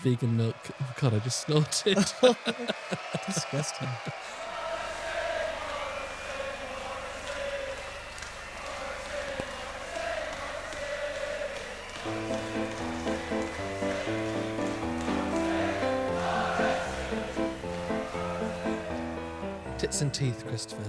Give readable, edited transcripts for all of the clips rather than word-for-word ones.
Vegan milk. Oh God, I just snorted. Disgusting. Tits and teeth, Christopher.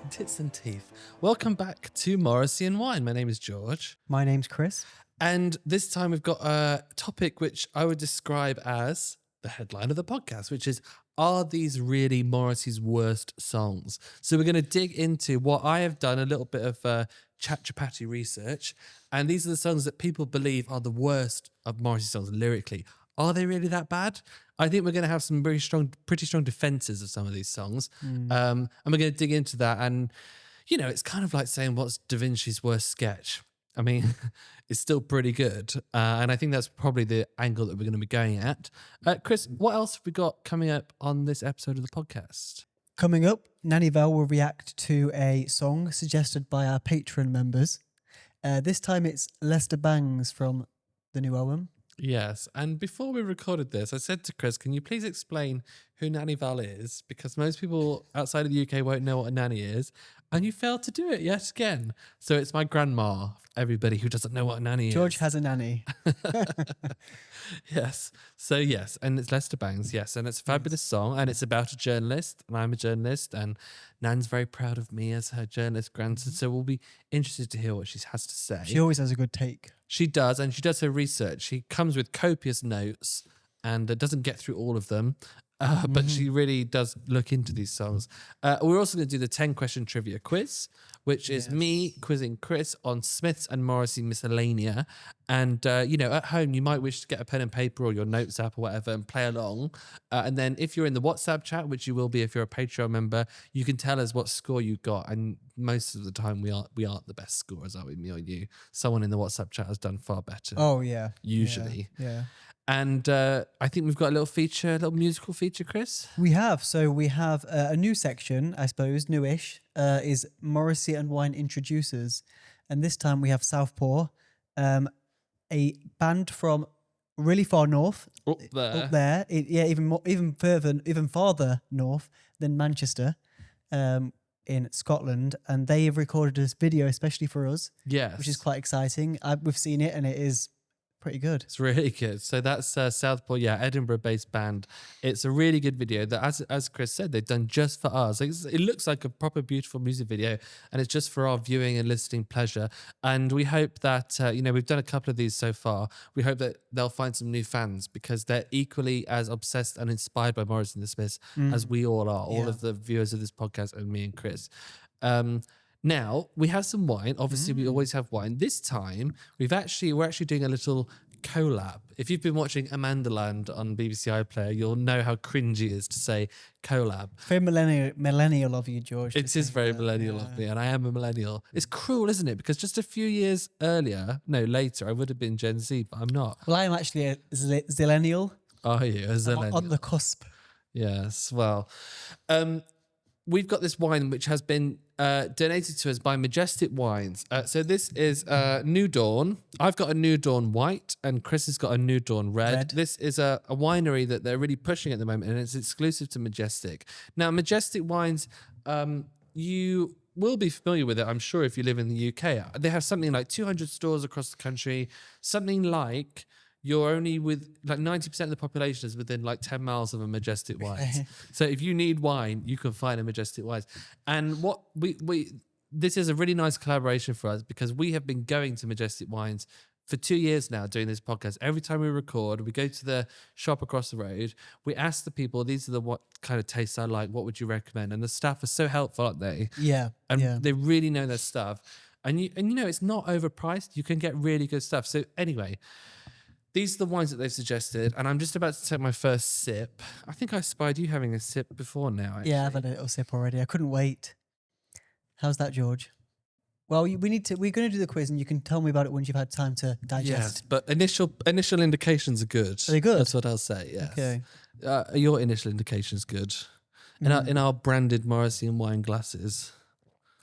Tits and teeth. Welcome back to Morrissey and Wine. My name is George. My name's Chris. And this time we've got a topic which I would describe as the headline of the podcast, which is, are these really Morrissey's worst songs? So we're going to dig into what I have done, a little bit of chat chapati research. And these are the songs that people believe are the worst of Morrissey songs lyrically. Are they really that bad? I think we're going to have some pretty strong defenses of some of these songs. And we're going to dig into that. And, you know, it's kind of like saying, what's Da Vinci's worst sketch? I mean, it's still pretty good. And I think that's probably the angle that we're going to be going at. Chris, what else have we got coming up on this episode of the podcast? Coming up, Nanny Val will react to a song suggested by our Patreon members. This time it's Lester Bangs from the new album. Yes, and before we recorded this, I said to Chris, can you please explain who Nanny Val is? Because most people outside of the UK won't know what a nanny is. And you failed to do it yet again. So it's my grandma, everybody who doesn't know what a nanny is. George has a nanny. Yes. So yes, and it's Lester Bangs, yes. And it's a fabulous song, and it's about a journalist, and I'm a journalist, and Nan's very proud of me as her journalist grandson. So we'll be interested to hear what she has to say. She always has a good take. She does, and she does her research. She comes with copious notes and doesn't get through all of them, but she really does look into these songs. We're also going to do the 10-question trivia quiz, which is me quizzing Chris on Smiths and Morrissey miscellanea. And, you know, at home, you might wish to get a pen and paper or your notes app or whatever and play along. And then if you're in the WhatsApp chat, which you will be if you're a Patreon member, you can tell us what score you got. And most of the time, we aren't the best scorers, are we, me or you? Someone in the WhatsApp chat has done far better. Oh, yeah. Usually. Yeah. And I think we've got a little musical feature, Chris. We have. So we have a new section, I suppose, newish, is Morrissey and Wine Introducers. And this time we have Southpaw, a band from really far north. Up there. Up there. Even farther north than Manchester, in Scotland. And they have recorded this video especially for us. Yes. Which is quite exciting. We've seen it and it is pretty good. It's really good. So that's Southpaw, Edinburgh-based band. It's a really good video that, as Chris said, they've done just for us. It looks like a proper beautiful music video, and it's just for our viewing and listening pleasure. And we hope that, we've done a couple of these so far. We hope that they'll find some new fans because they're equally as obsessed and inspired by Morrissey and the Smiths as we all are, all of the viewers of this podcast and me and Chris. Now, we have some wine. Obviously, we always have wine. This time, we're actually doing a little collab. If you've been watching Amandaland on BBC iPlayer, you'll know how cringy it is to say collab. Very millennial of you, George. It is very millennial of me, and I am a millennial. It's cruel, isn't it? Because just a few years later, I would have been Gen Z, but I'm not. Well, I am actually a zillennial. Are you a zillennial? On the cusp. Yes, well... we've got this wine which has been donated to us by Majestic Wines. So this is New Dawn. I've got a New Dawn white and Chris has got a New Dawn red. This is a winery that they're really pushing at the moment and it's exclusive to Majestic. Now, Majestic Wines, you will be familiar with it, I'm sure, if you live in the UK. They have something like 200 stores across the country, something like... You're only with like 90% of the population is within like 10 miles of a Majestic Wines. So if you need wine, you can find a Majestic Wines. And what this is a really nice collaboration for us because we have been going to Majestic Wines for 2 years now doing this podcast. Every time we record, we go to the shop across the road. We ask the people, these are what kind of tastes I like. What would you recommend? And the staff are so helpful, aren't they? Yeah. And they really know their stuff. And it's not overpriced. You can get really good stuff. So anyway... These are the wines that they've suggested, and I'm just about to take my first sip. I think I spied you having a sip before now, actually. Yeah, I've had a little sip already. I couldn't wait. How's that, George? Well, we're going to do the quiz, and you can tell me about it once you've had time to digest. Yes, but initial indications are good. Are they good? That's what I'll say, yes. Okay. Are your initial indications good? In our branded Morrissey and Wine glasses.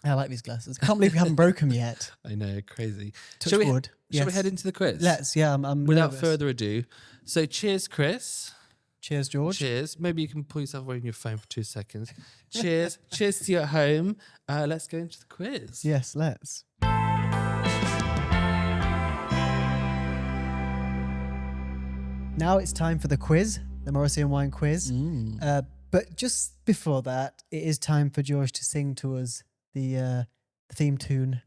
I like these glasses. I can't believe we haven't broken them yet. I know, crazy. Touch wood. Shall we head into the quiz? Let's, yeah. I'm Without nervous. further ado, So cheers, Chris. Cheers, George. Cheers. Maybe you can pull yourself away from your phone for 2 seconds. Cheers. Cheers to you at home. Let's go into the quiz. Yes, let's. Now it's time for the quiz, the Morrissey and Wine quiz. But just before that, it is time for George to sing to us the theme tune.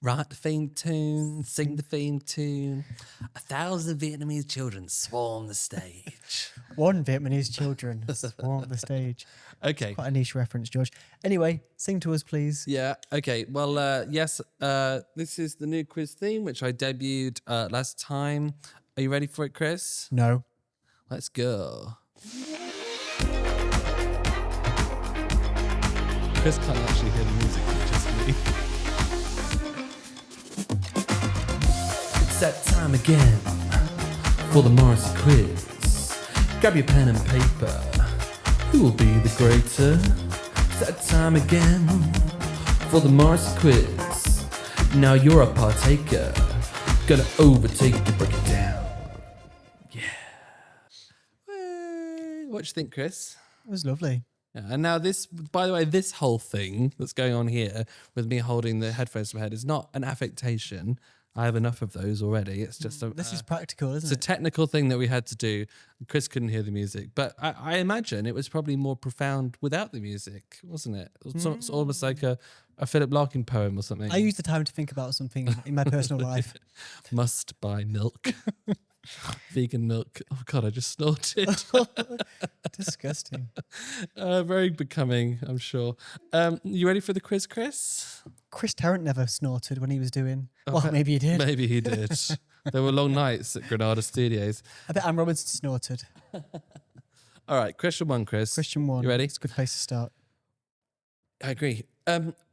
Write the theme tune, sing the theme tune. 1,000 Vietnamese children swarm the stage. One Vietnamese children swarm the stage. Okay. Quite a niche reference, George. Anyway, sing to us, please. Yeah, okay. Well, yes, this is the new quiz theme, which I debuted last time. Are you ready for it, Chris? No. Let's go. Chris can't actually hear the music, it's just me. It's that time again for the Morrissey quiz. Grab your pen and paper. Who will be the greater? It's that time again for the Morrissey quiz. Now you're a partaker. Gonna overtake you, break it down. Yeah. What do you think, Chris? It was lovely. Yeah, and now this, by the way, this whole thing that's going on here with me holding the headphones to my head is not an affectation. I have enough of those already. It's just a... This is practical, isn't It's a it? technical thing that we had to do. Chris couldn't hear the music, but I imagine it was probably more profound without the music, wasn't it? It's almost like a Philip Larkin poem or something. I used the time to think about something in my personal life. Must buy milk. Vegan milk. Oh God, I just snorted. Disgusting. Very becoming, I'm sure. You ready for the quiz, Chris? Chris Tarrant never snorted when he was doing... Oh, well, maybe he did. Maybe he did. There were long nights at Granada Studios. I bet Anne Robinson snorted. All right, question one, Chris. Question one. You ready? It's a good place to start. I agree.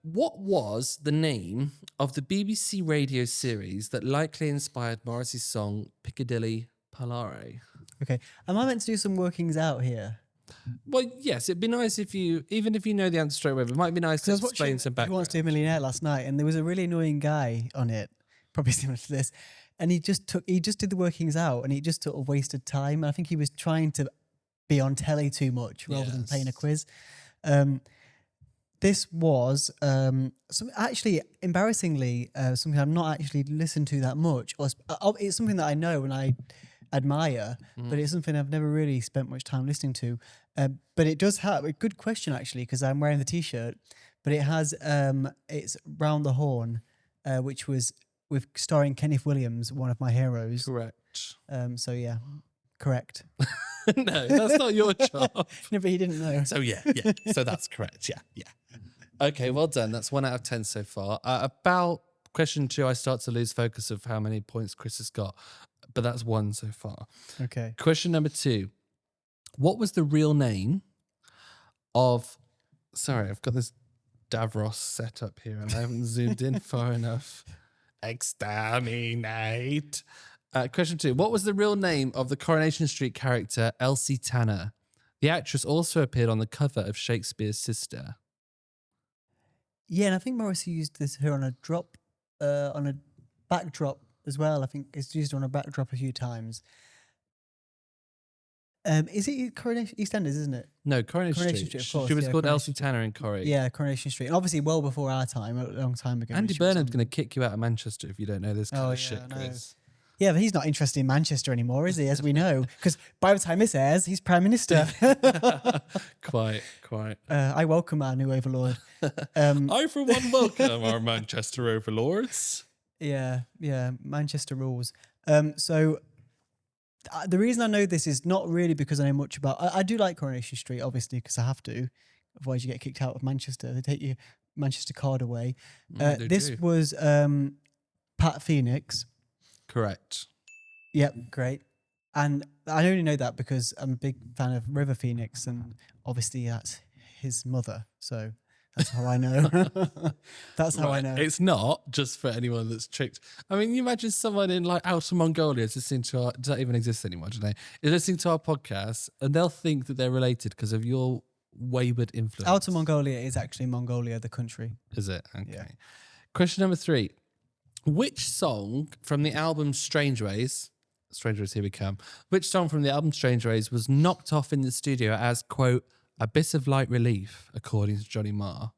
What was the name of the BBC radio series that likely inspired Morrissey's song Piccadilly Parlare? Okay. Am I meant to do some workings out here? Well, yes, it'd be nice if you, even if you know the answer straight away, it might be nice to I was explain watching some Who background. Wants to Be a Millionaire last night, and there was a really annoying guy on it, probably similar to this, and he just did the workings out, and he just sort of wasted time. I think he was trying to be on telly too much rather than playing a quiz. This was actually embarrassingly something I've not actually listened to that much. Or it's something that I know and I admire, but it's something I've never really spent much time listening to. But it does have a good question actually, because I'm wearing the T-shirt. But it has it's Round the Horn, which was with starring Kenneth Williams, one of my heroes. Correct. So yeah, correct. No, that's not your job. No, but he didn't know. So yeah. So that's correct. Yeah. Okay, well done. That's 1 out of 10 so far. About question 2, I start to lose focus of how many points Chris has got, but that's 1 so far. Okay. Question number 2. What was the real name of... Sorry, I've got this Davros set up here and I haven't zoomed in far enough. Exterminate. Question 2. What was the real name of the Coronation Street character Elsie Tanner? The actress also appeared on the cover of Shakespeare's Sister. Yeah, and I think Morrissey used her on a backdrop as well. I think it's used on a backdrop a few times. Is it Coronation EastEnders, isn't it? No, Coronation Coronation Street. Street, of course, She was yeah, called Coronation Elsie Tanner in Corrie. Yeah, Coronation Street. And obviously, well before our time, a long time ago. Andy Burnham's going to kick you out of Manchester if you don't know this kind Oh, of yeah, shit, I know. Chris. Yeah, but he's not interested in Manchester anymore, is he? As we know, because by the time this airs, he's Prime Minister. Quite. I welcome our new overlord. I, for one, welcome our Manchester overlords. Yeah, Manchester rules. So the reason I know this is not really because I know much about... I do like Coronation Street, obviously, because I have to. Otherwise, you get kicked out of Manchester. They take your Manchester card away. This was Pat Phoenix. Correct. Yep, great. And I only know that because I'm a big fan of River Phoenix, and obviously that's his mother. So that's how I know. That's how I know. It's not just for anyone that's tricked. I mean, you imagine someone in like Outer Mongolia is listening to our... Does that even exist anymore? Do they? Is listening to our podcast and they'll think that they're related because of your wayward influence. Outer Mongolia is actually Mongolia, the country. Is it? Okay. Yeah. Question number 3. Which song from the album Strange Ways, Stranger Days, Here We Come. Which song from the album Stranger Days was knocked off in the studio as, quote, a bit of light relief, according to Johnny Marr?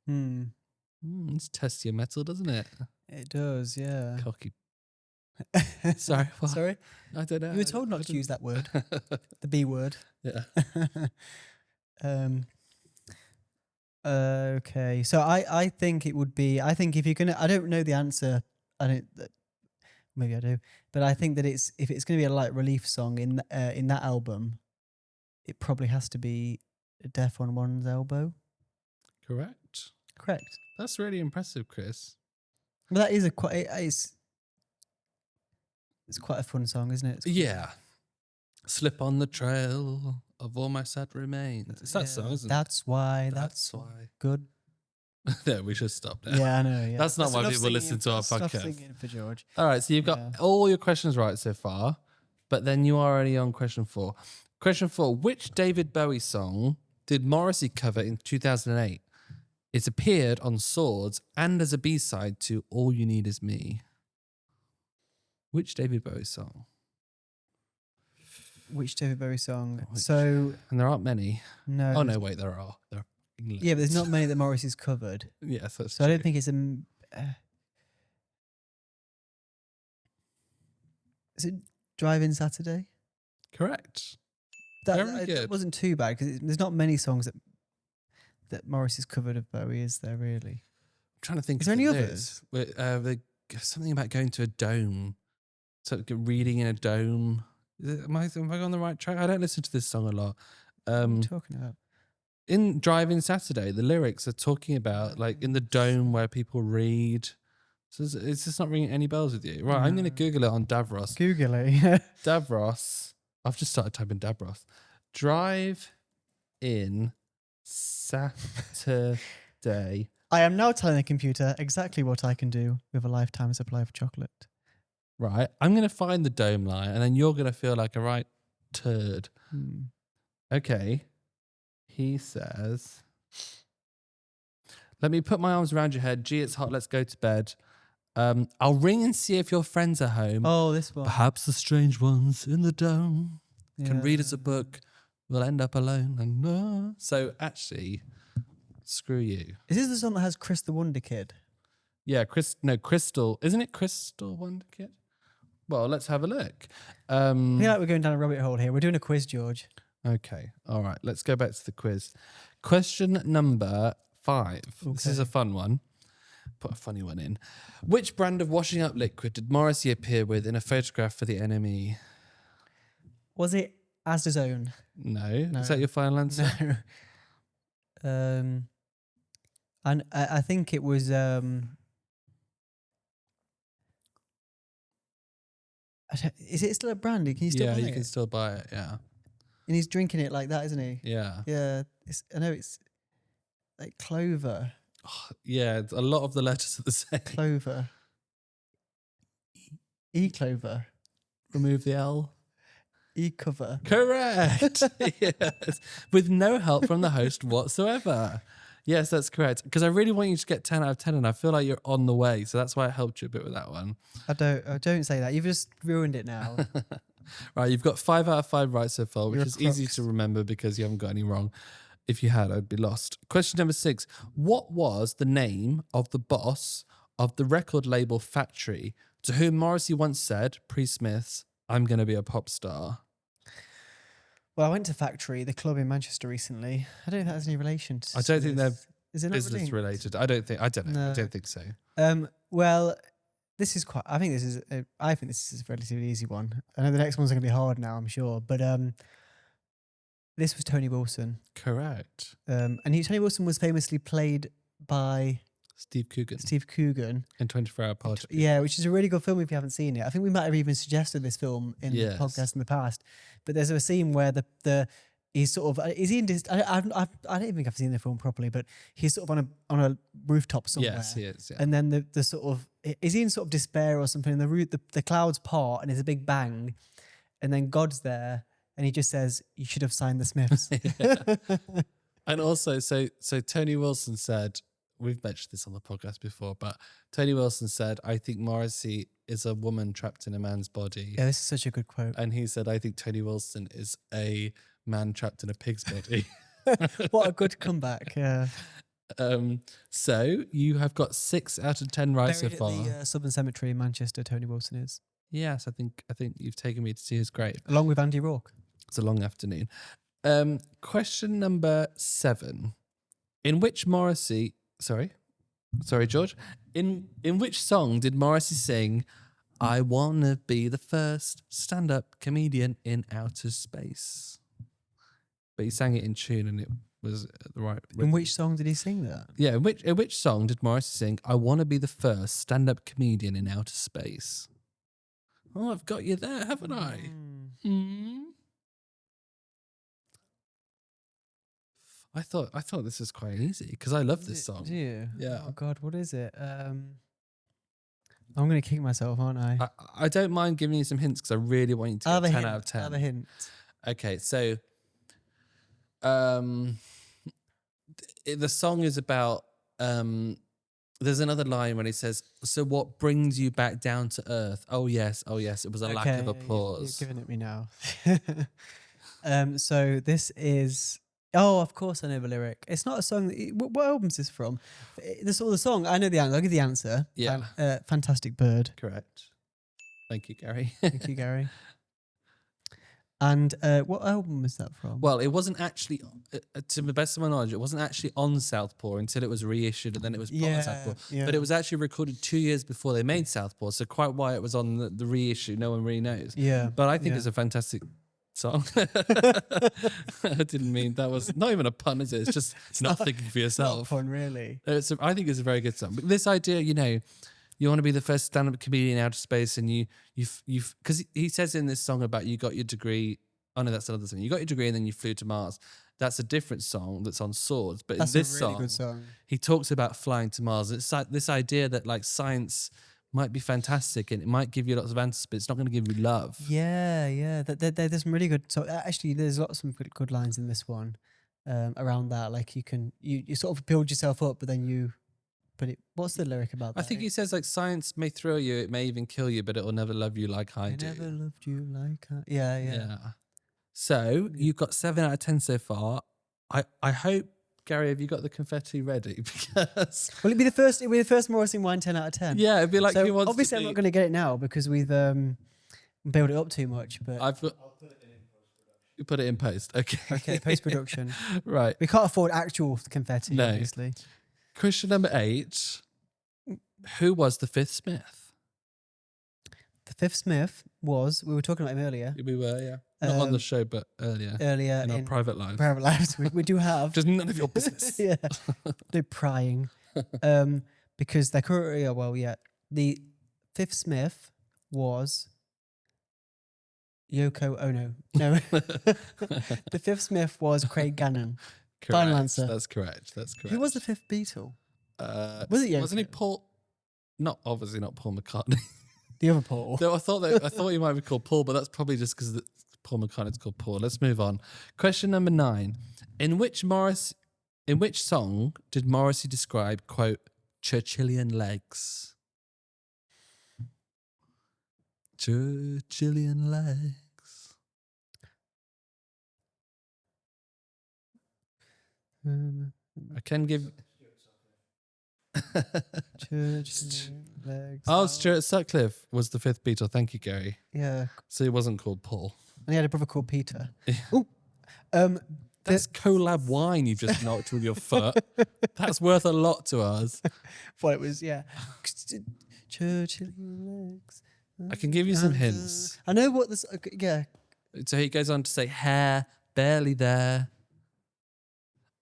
This tests your metal, doesn't it? It does, yeah. Cocky. Sorry. What? Sorry? I don't know. You were told not to use that word. The B word. Yeah. Okay. So I think it would be, I think if you're going to, I don't know the answer. Maybe I do. But I think that if it's going to be a light relief song in that album, it probably has to be Death on One's Elbow. Correct. That's really impressive, Chris. But that is it's quite a fun song, isn't it? Yeah. Slip on the trail of all my sad remains. It's that song, isn't it? That's why. Good. No, we should stop now. Yeah, I know. Yeah. That's not why people listen to our Stop podcast. singing for George. All right, so you've got all your questions right so far, but then you are only on question 4. Question 4, which David Bowie song did Morrissey cover in 2008? It appeared on Swords and as a B-side to All You Need Is Me. Which David Bowie song? Which David Bowie song? And there aren't many. No. Oh, no, wait, there are. Yeah, but there's not many that Morrissey's covered. Yes, that's so true. I don't think it's is it Drive-In Saturday? Correct. That good. wasn't too bad because there's not many songs that Morrissey's covered of Bowie, is there really? I'm trying to think. Is there any others? Something about going to a dome. So reading in a dome. Am I on the right track? I don't listen to this song a lot. What are you talking about? In Drive-In Saturday, the lyrics are talking about like in the dome where people read. So it's just not ringing any bells with you. Right, I'm going to Google it on Davros. Google it. Davros. I've just started typing Davros. Drive-In Saturday. I am now telling the computer exactly what I can do with a lifetime supply of chocolate. Right. I'm going to find the dome line and then you're going to feel like a right turd. Okay. He says, let me put my arms around your head. Gee, it's hot. Let's go to bed. I'll ring and see if your friends are home. Oh, this one. Perhaps the strange ones in the dome can read us a book. We'll end up alone. And so actually, screw you. Is this the song that has Chris the Wonder Kid? Yeah, Crystal. Isn't it Crystal Wonder Kid? Well, let's have a look. I feel like we're going down a rabbit hole here. We're doing a quiz, George. Okay. All right. Let's go back to the quiz. Question number 5. Okay. This is a fun one. Put a funny one in. Which brand of washing up liquid did Morrissey appear with in a photograph for the NME? Was it Asda's Own? No. Is that your final answer? No. And I think it was... is it still a brand? Can you still buy it? Yeah, you can still buy it, yeah. And he's drinking it like that, isn't he? Yeah. Yeah. I know it's like Clover. Oh, yeah, a lot of the letters are the same. Clover. E-Clover. Remove the L. E-Cover. Correct. Yes. With no help from the host whatsoever. Yes, that's correct. Because I really want you to get 10 out of 10 and I feel like you're on the way. So that's why I helped you a bit with that one. I don't say that. You've just ruined it now. Right, you've got 5 out of 5 right so far, which You're is easy to remember because you haven't got any wrong. If you had, I'd be lost. Question number 6. What was the name of the boss of the record label Factory to whom Morrissey once said, pre-Smiths, I'm going to be a pop star? Well, I went to Factory, the club in Manchester recently. I don't think that has any relation to I don't think they're business related. I don't know. No. I don't think so. Well, this is I think this is a relatively easy one. I know the next one's going to be hard now, I'm sure, but this was Tony Wilson. Correct. And Tony Wilson was famously played by Steve Coogan in 24 Hour Party. Yeah, which is a really good film if you haven't seen it. I think we might have even suggested this film in the podcast in the past. But there's a scene where he's sort of I don't even think I've seen the film properly, but he's sort of on a rooftop somewhere. Yes, he is. Yeah. And then the sort of is he in sort of despair or something? And the clouds part and there's a big bang, and then God's there and he just says, "You should have signed the Smiths." And also, so Tony Wilson said, we've mentioned this on the podcast before, but Tony Wilson said, I think Morrissey is a woman trapped in a man's body. Yeah, this is such a good quote. And he said, I think Tony Wilson is a man trapped in a pig's body. What a good comeback. Yeah. So you have got 6 out of 10 right so Buried far. at the Southern Cemetery in Manchester, Tony Wilson is. Yes, I think you've taken me to see his grave. Along with Andy Rourke. It's a long afternoon. Question number 7. In which Morrissey... Sorry, George. In which song did Morrissey sing, I wanna be the first stand-up comedian in outer space? But he sang it in tune and it was the right... In which song did he sing that? Yeah, in which song did Morrissey sing, I wanna be the first stand-up comedian in outer space? Oh, I've got you there, haven't I? I thought this was quite easy because I love this song. Do you? Yeah. Oh God, what is it? I'm going to kick myself, aren't I? I don't mind giving you some hints because I really want you to get 10 out of 10. Have a hint. Okay, so the song is about there's another line when he says, so what brings you back down to earth? Oh yes, it was a lack of applause. You're giving it me now. So this is... Oh, of course I know the lyric. It's not a song. What album is this from? The song. I know the answer. I'll give you the answer. Yeah. Fantastic Bird. Correct. Thank you, Gary. Thank you, Gary. And what album is that from? Well, it wasn't actually, to the best of my knowledge, it wasn't actually on Southpaw until it was reissued and then it was put on Southpaw. Yeah. But it was actually recorded 2 years before they made Southpaw, so quite why it was on the reissue, no one really knows. Yeah. But I think it's a fantastic song. I didn't mean that was not even a pun, is it? It's just not thinking for yourself. Not fun, really. I think it's a very good song. But this idea, you want to be the first stand-up comedian in outer space, and you've because he says in this song about you got your degree. Oh no, that's another song. You got your degree and then you flew to Mars. That's a different song that's on Swords. But That's in this a really good song. he talks about flying to Mars. It's like this idea that like science might be fantastic and it might give you lots of answers, but it's not going to give you love. Yeah. There's some really good. So actually, there's lots of good lines in this one around that. Like you sort of build yourself up, but then you. But what's the lyric about that? I think he says like science may thrill you, it may even kill you, but it will never love you like I do. Never loved you like I. Yeah. So you've got 7 out of 10 so far. I hope, Gary, have you got the confetti ready? Because Will it be the first? It'll be the first Morrissey and Wine 10 out of 10. yeah, it'd be like So he wants. obviously, I'm not going to get it now because we've built it up too much. But I'll put it in post. You put it in post, okay? okay, post production. Right. We can't afford actual confetti, No. obviously. Question number 8. Who was the 5th Smith? The fifth Smith was. We were talking about him earlier. We were, yeah. Not on the show, but earlier. Earlier in our private lives. Private lives, we do have. Just none of your business. Yeah, they're prying. Because they're currently. Well, yeah. The fifth Smith was Yoko Ono. No. The fifth Smith was Craig Gannon. Correct. Final answer. That's correct. Who was the fifth Beatle? Was it Yoko? Wasn't he Paul? Obviously not Paul McCartney. The other Paul. No, I thought he might be called Paul, but that's probably just because Paul McCartney's called Paul. Let's move on. Question number 9. In which song did Morrissey describe, quote, Churchillian legs? Churchillian legs. I can give. Legs. Oh, Stuart Sutcliffe was the 5th Beatle. Thank you, Gary. Yeah. So he wasn't called Paul. And he had a brother called Peter. That's collab wine you've just knocked with your foot. That's worth a lot to us. Well, it was, yeah. Churchill legs. I can give you some hints. I know what this, yeah. So he goes on to say, hair, barely there.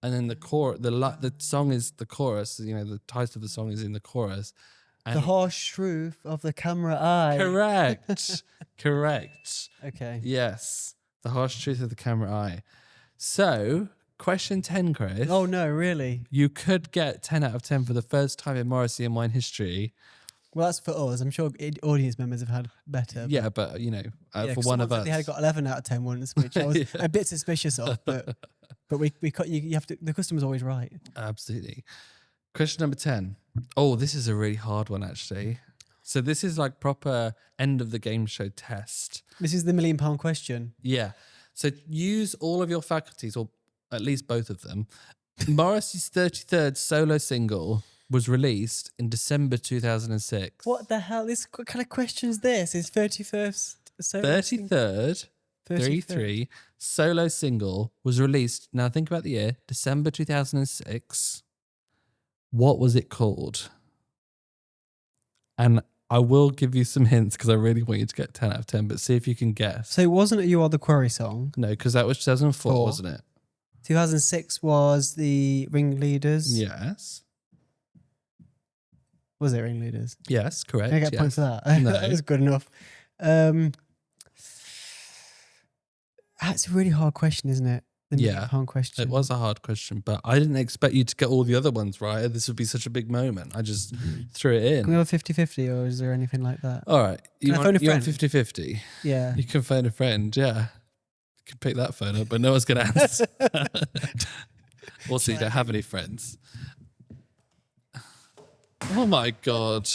And then the song is the chorus, the title of the song is in the chorus. And the harsh truth of the camera eye. Correct. Correct. Okay. Yes. The harsh truth of the camera eye. So, question 10, Chris. Oh, no, really? You could get 10 out of 10 for the first time in Morrissey and Wine history. Well, that's for us. I'm sure audience members have had better. Yeah, but, for one of us. They had got 11 out of 10 once, which I was a bit suspicious of, but you have to, the customer's always right. Absolutely. Question number 10. Oh, this is a really hard one, actually. So this is like proper end of the game show test. This is the £1 million question. Yeah. So use all of your faculties, or at least both of them. Morrissey's 33rd solo single was released in December 2006. What the hell? What kind of question is this? Is 31st? 33rd, 33 solo single was released. Now think about the year, December 2006. What was it called? And I will give you some hints because I really want you to get 10 out of 10, but see if you can guess. So wasn't it You Are the Quarry song? No, because that was 2004, wasn't it? 2006 was the Ringleaders. Yes. Was it Ringleaders? Yes, correct. Can I get a point for that? No. That was good enough. That's a really hard question, isn't it? The £1 million question. It was a hard question, but I didn't expect you to get all the other ones right. This would be such a big moment. I just threw it in. Can we have a 50-50 or is there anything like that? All right. You I phone a want friend? 50-50? Yeah. You can phone a friend, yeah. You can pick that phone up, but no one's going to answer. Also, you don't have any friends. Oh my God.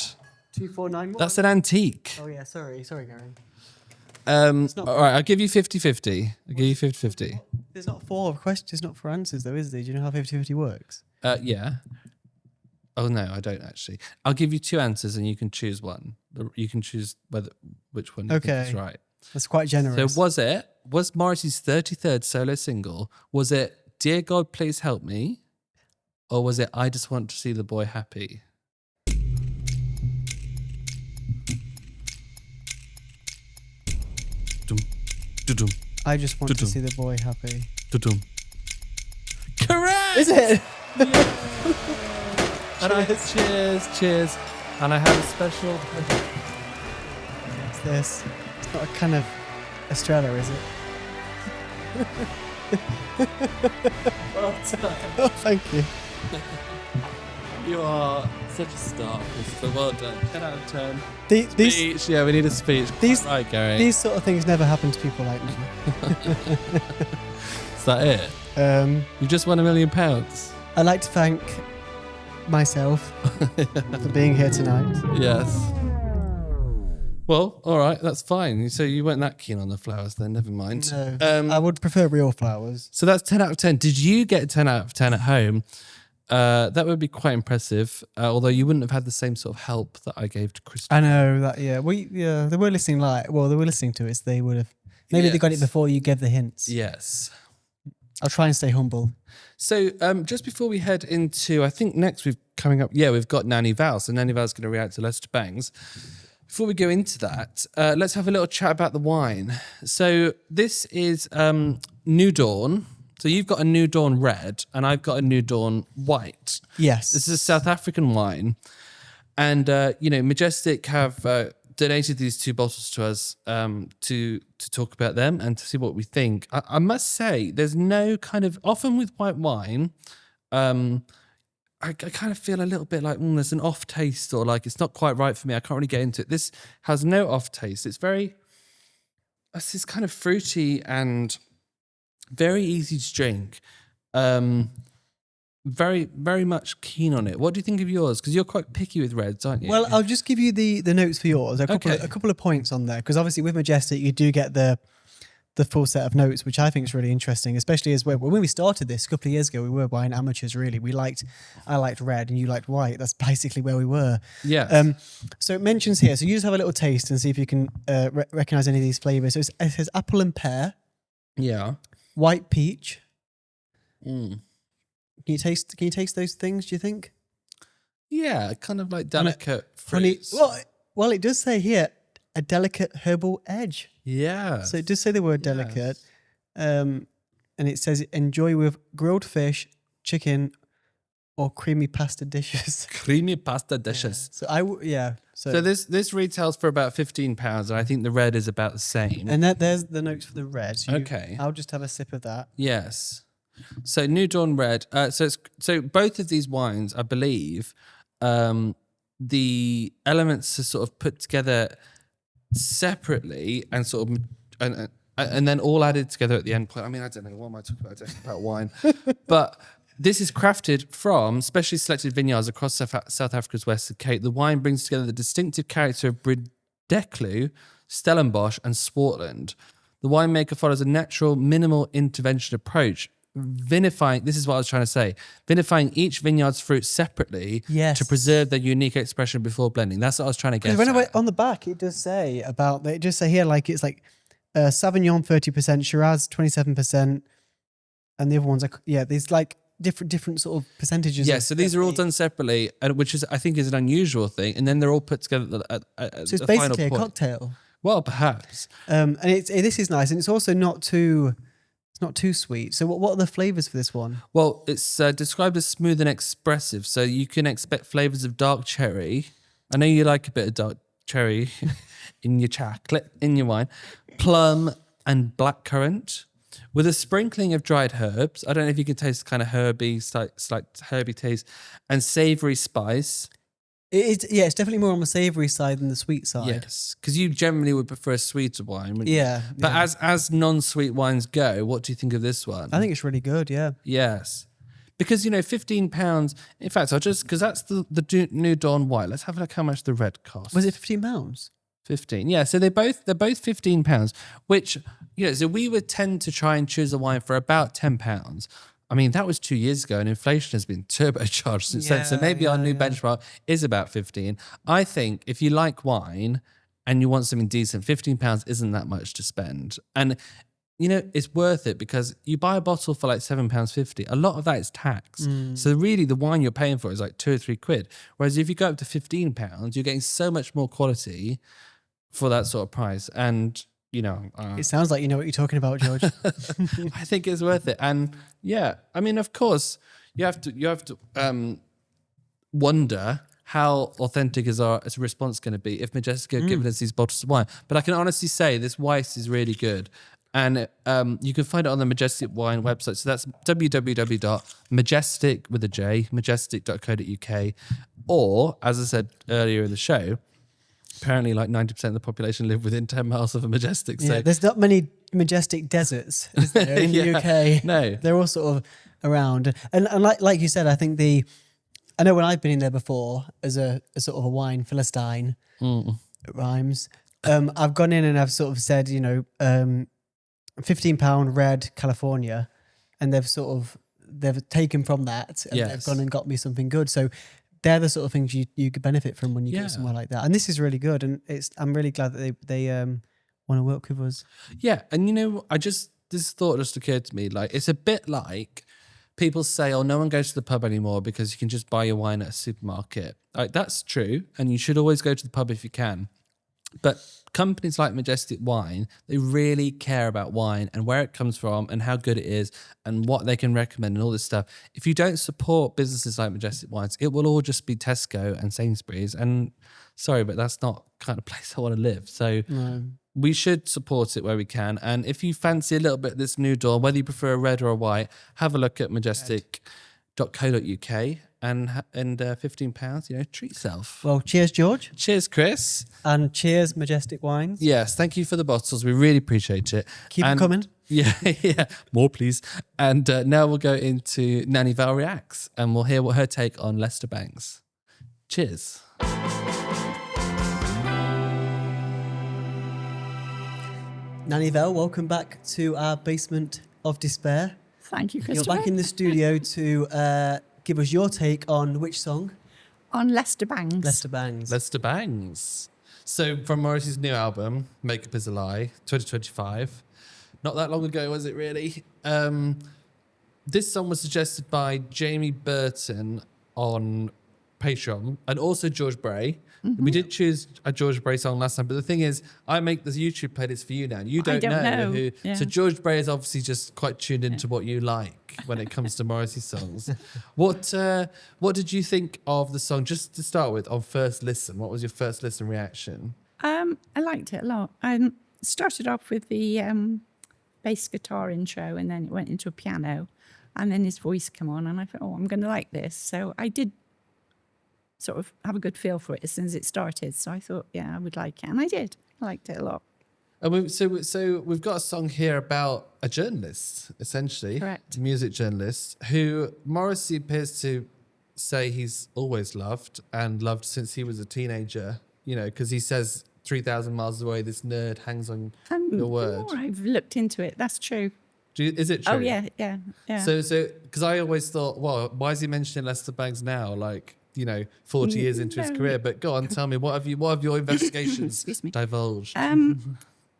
2491. That's an antique. Oh yeah, sorry, Gary. All right, I'll give you 50-50. I'll give you 50-50. There's not 4 questions, not 4 answers though, is there? Do you know how 50-50 works? Yeah. Oh no, I don't actually. I'll give you 2 answers and you can choose one. You can choose which one you think is right. That's quite generous. So was Morrissey's 33rd solo single, was it Dear God Please Help Me? Or was it I Just Want to See the Boy Happy? Dum, dum, I Just Want to Dum-dum. See the Boy Happy. dum. Correct! Is it? And cheers. And I have a special... What's this? It's not a can of Estrella, is it? Well done. Oh, thank you. You are such a star, Christopher. Well done. 10 out of 10. These Speech. Yeah, we need a speech. These- Right, Gary. these sort of things never happen to people like me. Is that it? You just won £1 million. I'd like to thank myself for being here tonight. Yes. Well, all right, that's fine. So you weren't that keen on the flowers then, never mind. No, I would prefer real flowers. So that's 10 out of 10. Did you get 10 out of 10 at home? That would be quite impressive, although you wouldn't have had the same sort of help that I gave to Christopher. I know that, yeah. They were listening they were listening to it, so they would have. Maybe they got it before you gave the hints. Yes. I'll try and stay humble. So just before we head into, I think next we've got Nanny Val. So Nanny Val's going to react to Lester Bangs. Before we go into that, let's have a little chat about the wine. So this is New Dawn. So you've got a New Dawn red and I've got a New Dawn white. Yes. This is a South African wine. And, Majestic have donated these 2 bottles to us to talk about them and to see what we think. I must say, there's no kind of, often with white wine, I kind of feel a little bit like, there's an off taste or like it's not quite right for me. I can't really get into it. This has no off taste. It's kind of fruity and very easy to drink. Very, very much keen on it. What do you think of yours? Because you're quite picky with reds, aren't you? Well, I'll just give you the notes for yours. A couple of points on there, because obviously with Majestic you do get the full set of notes, which I think is really interesting, especially as when we started this a couple of years ago. We were wine amateurs, really. I liked red and you liked white. That's basically where we were. Yeah. So it mentions here. So you just have a little taste and see if you can recognize any of these flavors. So it says apple and pear, Yeah. white peach. Mm. Can you taste those things? Do you think? Yeah, kind of like delicate Honey. fruits. Well, it does say here a delicate herbal edge. Yeah. So it does say the word delicate, and it says enjoy with grilled fish, chicken, or creamy pasta dishes. Creamy pasta dishes. So this retails for about £15, and I think the red is about the same. and there's the notes for the red. So Okay. I'll just have a sip of that. Yes. So New Dawn Red. So both of these wines, I believe, the elements are sort of put together separately and sort of and then all added together at the end point. I mean, I don't know what am I talking about. I'm talking about wine, but This is crafted from specially selected vineyards across South Africa's Western Cape. The wine brings together the distinctive character of Brideclu, Stellenbosch, and Swartland. The winemaker follows a natural, minimal intervention approach, vinifying. This is what I was trying to say. Vinifying each vineyard's fruit separately Yes. to preserve their unique expression before blending. That's what I was trying to get Because at. on the back, it does say about, it just say here, like, it's like Sauvignon 30%, Shiraz 27%, and the other ones are, there's like different sort of percentages. Yeah, so these are all done separately, which is, I think, is an unusual thing, and then they're all put together at So it's the basically final a point. cocktail. Well, perhaps. And this is nice, and it's also not too sweet. So what are the flavors for this one? Well, it's described as smooth and expressive, so you can expect flavors of dark cherry. I know you like a bit of dark cherry in your chocolate, in your wine. Plum and blackcurrant, with a sprinkling of dried herbs. I don't know if you can taste kind of herby, slight herby taste, and savory spice. It's definitely more on the savory side than the sweet side. Yes, because you generally would prefer a sweeter wine, wouldn't you? Yeah. But as non-sweet wines go, what do you think of this one? I think it's really good. Yeah. Yes. Because, £15, in fact, because that's the New Dawn White. Let's have a look how much the red costs. Was it £15? 15. Yeah, so they're both £15, which, so we would tend to try and choose a wine for about £10. I mean, that was 2 years ago, and inflation has been turbocharged since then. So maybe our new benchmark is about 15. I think if you like wine and you want something decent, £15 isn't that much to spend. And it's worth it because you buy a bottle for like £7.50. A lot of that is tax. So really the wine you're paying for is like £2 or £3. Whereas if you go up to £15, you're getting so much more quality for that sort of price. And, It sounds like you know what you're talking about, George. I think it's worth it. And yeah, I mean, of course, you have to wonder how authentic is a response going to be if Majestic are giving us these bottles of wine. But I can honestly say this Weiss is really good. And you can find it on the Majestic Wine website. So that's majestic.co.uk. Or, as I said earlier in the show, apparently like 90% of the population live within 10 miles of a Majestic. Yeah, So there's not many Majestic deserts, is there, in the UK? No. They're all sort of around. And like you said, I think I know when I've been in there before as a sort of a wine Philistine, it rhymes. I've gone in and I've sort of said, £15 red California, and they've taken from that and they've gone and got me something good. So they're the sort of things you could benefit from when you go somewhere like that. And this is really good, and I'm really glad that they want to work with us. Yeah, and this thought just occurred to me, like it's a bit like people say, oh, no one goes to the pub anymore because you can just buy your wine at a supermarket. Like that's true, and you should always go to the pub if you can. But companies like Majestic Wine, they really care about wine and where it comes from and how good it is and what they can recommend and all this stuff. If you don't support businesses like Majestic Wines, it will all just be Tesco and Sainsbury's. And sorry, but that's not the kind of place I want to live. So we should support it where we can. And if you fancy a little bit of this New Dawn, whether you prefer a red or a white, have a look at majestic.co.uk. And £15, treat yourself. Well, cheers, George. Cheers, Chris. And cheers, Majestic Wines. Yes, thank you for the bottles. We really appreciate it. Keep them coming. Yeah, more please. And now we'll go into Nanny Val Reacts, and we'll hear what her take on Leicester Banks. Cheers. Nanny Val, welcome back to our basement of despair. Thank you, Christopher. You're back in the studio to give us your take on which song? On Leicester Bangs. Leicester Bangs. Leicester Bangs. So from Morrissey's new album, Makeup Is a Lie, 2025. Not that long ago, was it really? This song was suggested by Jamie Burton on Patreon and also George Bray. Mm-hmm. We did choose a George Bray song last time, but the thing is, I make the YouTube playlist for you now. You don't know who. Yeah. So George Bray is obviously just quite tuned into what you like when it comes to Morrissey songs. What did you think of the song? Just to start with, on first listen, what was your first listen reaction? I liked it a lot. I started off with the bass guitar intro, and then it went into a piano, and then his voice came on, and I thought, I'm going to like this. So I did sort of have a good feel for it as soon as it started. So I thought, I would like it. And I did. I liked it a lot. And so we've got a song here about a journalist, essentially, Correct. a music journalist, who Morrissey appears to say he's always loved and loved since he was a teenager. You know, because he says 3,000 miles away, this nerd hangs on your word. The more I've looked into it, that's true. Is it true? Oh yeah. So because I always thought, well, why is he mentioning Lester Bangs now? Like, 40 years into his No. career. But go on, tell me, what have your investigations Excuse me. divulged?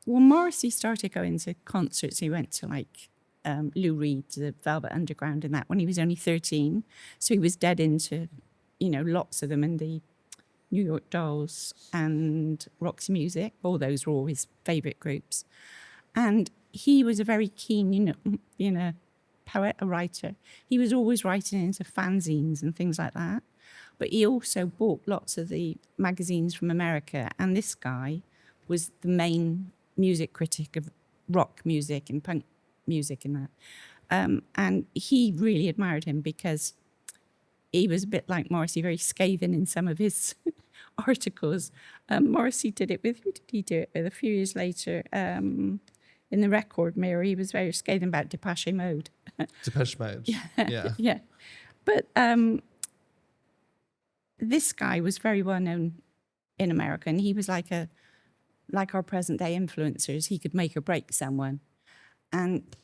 Well, Morrissey started going to concerts. He went to like Lou Reed, the Velvet Underground, and that when he was only 13. So he was dead into, lots of them, and the New York Dolls and Roxy Music. All those were all his favourite groups. And he was a very keen, poet, a writer. He was always writing into fanzines and things like that. But he also bought lots of the magazines from America. And this guy was the main music critic of rock music and punk music and that. And he really admired him because he was a bit like Morrissey, very scathing in some of his articles. Morrissey did it with, who did he do it with? A few years later, in the Record Mirror, he was very scathing about Depeche Mode. Depeche Mode. Yeah. Yeah. But this guy was very well known in America, and he was like our present day influencers. He could make or break someone. And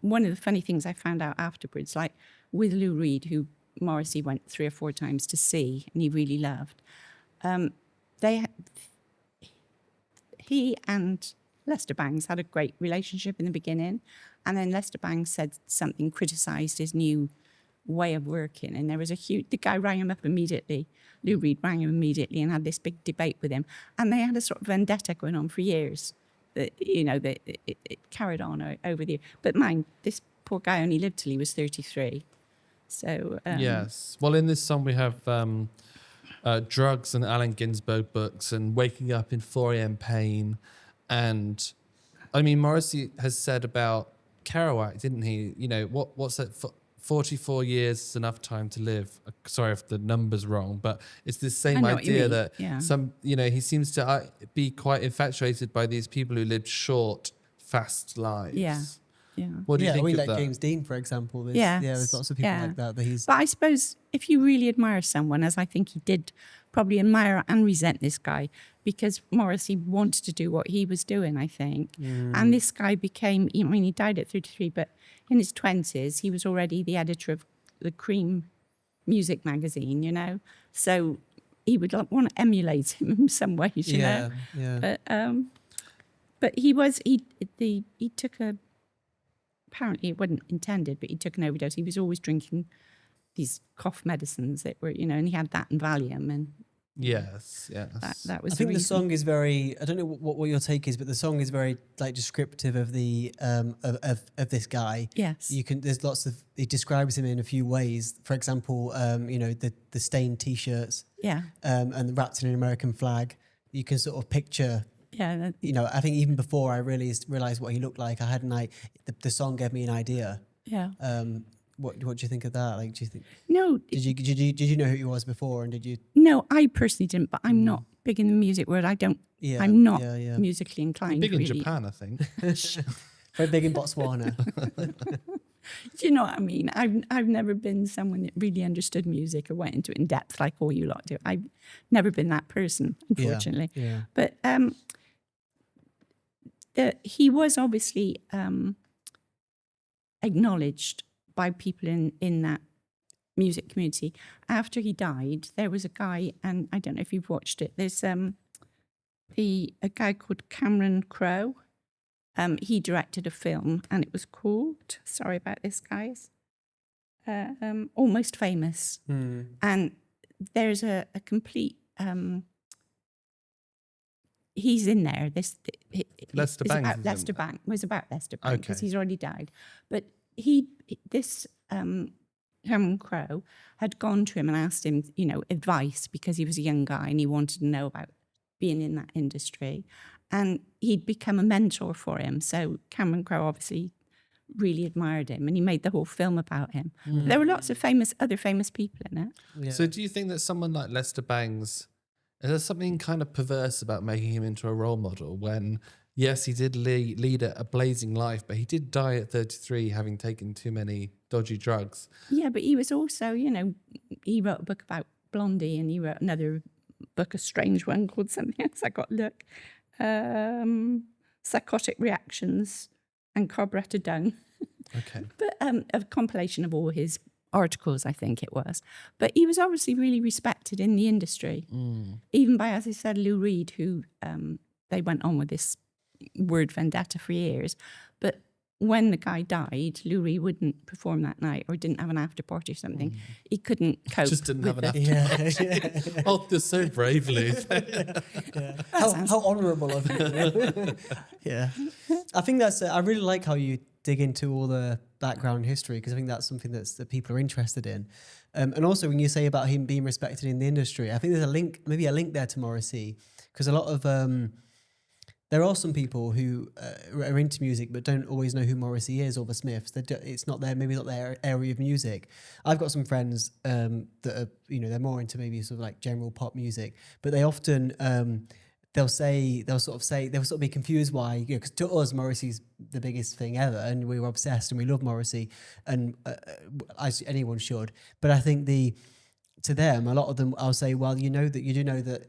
one of the funny things I found out afterwards, like with Lou Reed, who Morrissey went 3 or 4 times to see and he really loved, he and Lester Bangs had a great relationship in the beginning, and then Lester Bangs said something, criticised his new way of working, and there was the guy rang him up immediately. Lou Reed rang him immediately and had this big debate with him, and they had a sort of vendetta going on for years. That it carried on over the year. But mind, this poor guy only lived till he was 33. So yes. Well, in this song we have drugs and Allen Ginsberg books and waking up in 4 a.m. pain, and I mean Morrissey has said about Kerouac, didn't he? What's that? 44 years is enough time to live. Sorry if the number's wrong, but it's the same idea that he seems to be quite infatuated by these people who lived short, fast lives. Yeah. What do you think of like that? James Dean, for example. There's lots of people like that he's... But I suppose if you really admire someone, as I think he did, probably admire and resent this guy, because Morrissey wanted to do what he was doing, I think. And this guy became, he died at 33, but in his 20s, he was already the editor of the Cream music magazine, So he would want to emulate him in some ways, you know. Yeah. But he took apparently it wasn't intended, but he took an overdose. He was always drinking these cough medicines that were, and he had that and Valium, and yes. That was. I think the song is very. I don't know what your take is, but the song is very descriptive of the of this guy. Yes. There's lots of. He describes him in a few ways. For example, the stained T-shirts. Yeah. And wrapped in an American flag. You can sort of picture. Yeah. I think even before I realized what he looked like, I had the song gave me an idea. Yeah. What do you think of that? Like, do you think? No. Did you know who he was before, and did you? No, I personally didn't. But I'm not big in the music world. I don't. Yeah. I'm not Yeah. musically inclined. Big in really. Japan, I think. Very big in Botswana. Do you know what I mean? I've never been someone that really understood music or went into it in depth like all you lot do. I've never been that person, unfortunately. Yeah. But he was obviously acknowledged by people in that music community. After he died, there was a guy, and I don't know if you've watched it. There's a guy called Cameron Crowe. He directed a film, and it was called, sorry about this, guys, Almost Famous. And there's a complete, he's in there. Lester Bangs about is in Lester there. Bangs. Was about Lester Bangs because Okay. he's already died. But Cameron Crowe had gone to him and asked him, advice because he was a young guy and he wanted to know about being in that industry. And he'd become a mentor for him. So Cameron Crowe obviously really admired him, and he made the whole film about him. There were lots of other famous people in it. Yeah. So do you think that someone like Lester Bangs, is there something kind of perverse about making him into a role model when, Yes, he did lead a blazing life, but he did die at 33, having taken too many dodgy drugs. Yeah, but he was also, he wrote a book about Blondie, and he wrote another book, a strange one called something else. I got to look. Psychotic Reactions and Carburetor Down. Okay. But a compilation of all his articles, I think it was. But he was obviously really respected in the industry, even by, as I said, Lou Reed, who they went on with this word vendetta for years. But when the guy died, Lou Reed wouldn't perform that night or didn't have an after party or something. He couldn't cope. Just didn't have with an it. after party. Oh, they're so brave, Lou. How honourable of you. Yeah. I think that's, I really like how you dig into all the background history, because I think that's something that people are interested in. And also when you say about him being respected in the industry, I think there's maybe a link there to Morrissey, because a lot of, there are some people who are into music but don't always know who Morrissey is or the Smiths. It's not maybe not their area of music. I've got some friends that are, they're more into maybe sort of like general pop music, but they often they'll sort of be confused why, because to us Morrissey's the biggest thing ever, and we were obsessed and we love Morrissey, and as anyone should. But I think to them, a lot of them, I'll say, well, you do know that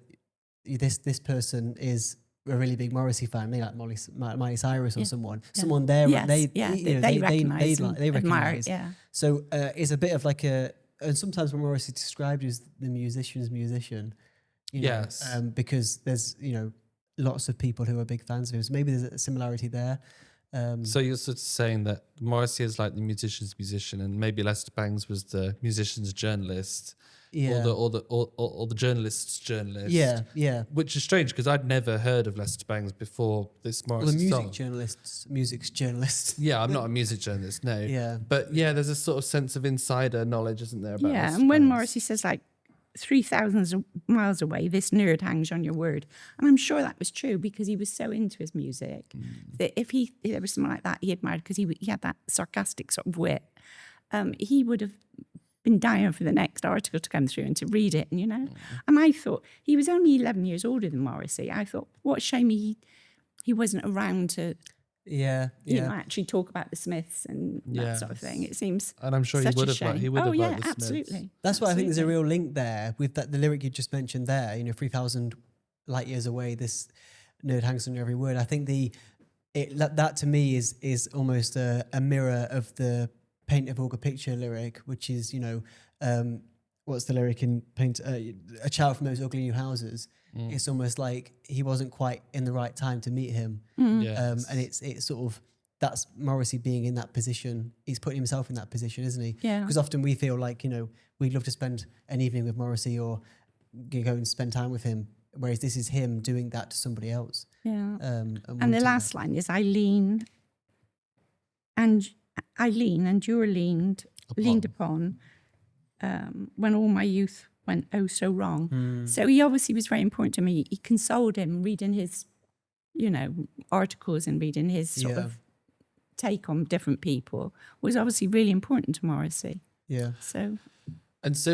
this person is a really big Morrissey fan. They like Miley Cyrus or someone there. Yes, they recognise. Yeah. So it's a bit of like and sometimes when Morrissey described as the musician's musician, Yes. because there's lots of people who are big fans of him. So maybe there's a similarity there. So you're sort of saying that Morrissey is like the musician's musician, and maybe Lester Bangs was the musician's journalist. Yeah. Or the journalist's journalist. Yeah, yeah. Which is strange because I'd never heard of Lester Bangs before this Morrissey Well, song. music's journalist. Yeah, I'm not a music journalist, no. Yeah. But yeah, there's a sort of sense of insider knowledge, isn't there? About Lester And when Bangs? Morrissey says like 3,000 miles away, this nerd hangs on your word. And I'm sure that was true because he was so into his music that if there was someone like that he admired because he had that sarcastic sort of wit, he would have been dying for the next article to come through and to read it, And I thought, he was only 11 years older than Morrissey. I thought, what a shame he wasn't around to actually talk about the Smiths and that sort of thing. It seems, and I'm sure he would have liked the Smiths. Absolutely. That's why I think there's a real link there with the lyric you just mentioned there. 3,000 light years away, this nerd hangs on your every word. I think that to me is almost a mirror of the Paint a Vulgar Picture lyric, which is what's the lyric in Paint a Child from Those Ugly New Houses. It's almost like he wasn't quite in the right time to meet him. Yes. And it's sort of, that's Morrissey being in that position. He's putting himself in that position, isn't he? Yeah. Because often we feel like, we'd love to spend an evening with Morrissey or go and spend time with him, whereas this is him doing that to somebody else. Yeah. And the last line is, I lean and you're leaned upon when all my youth went oh so wrong. So he obviously was very important to me. He consoled him reading his, articles and reading his sort of take on different people was obviously really important to Morrissey. Yeah. So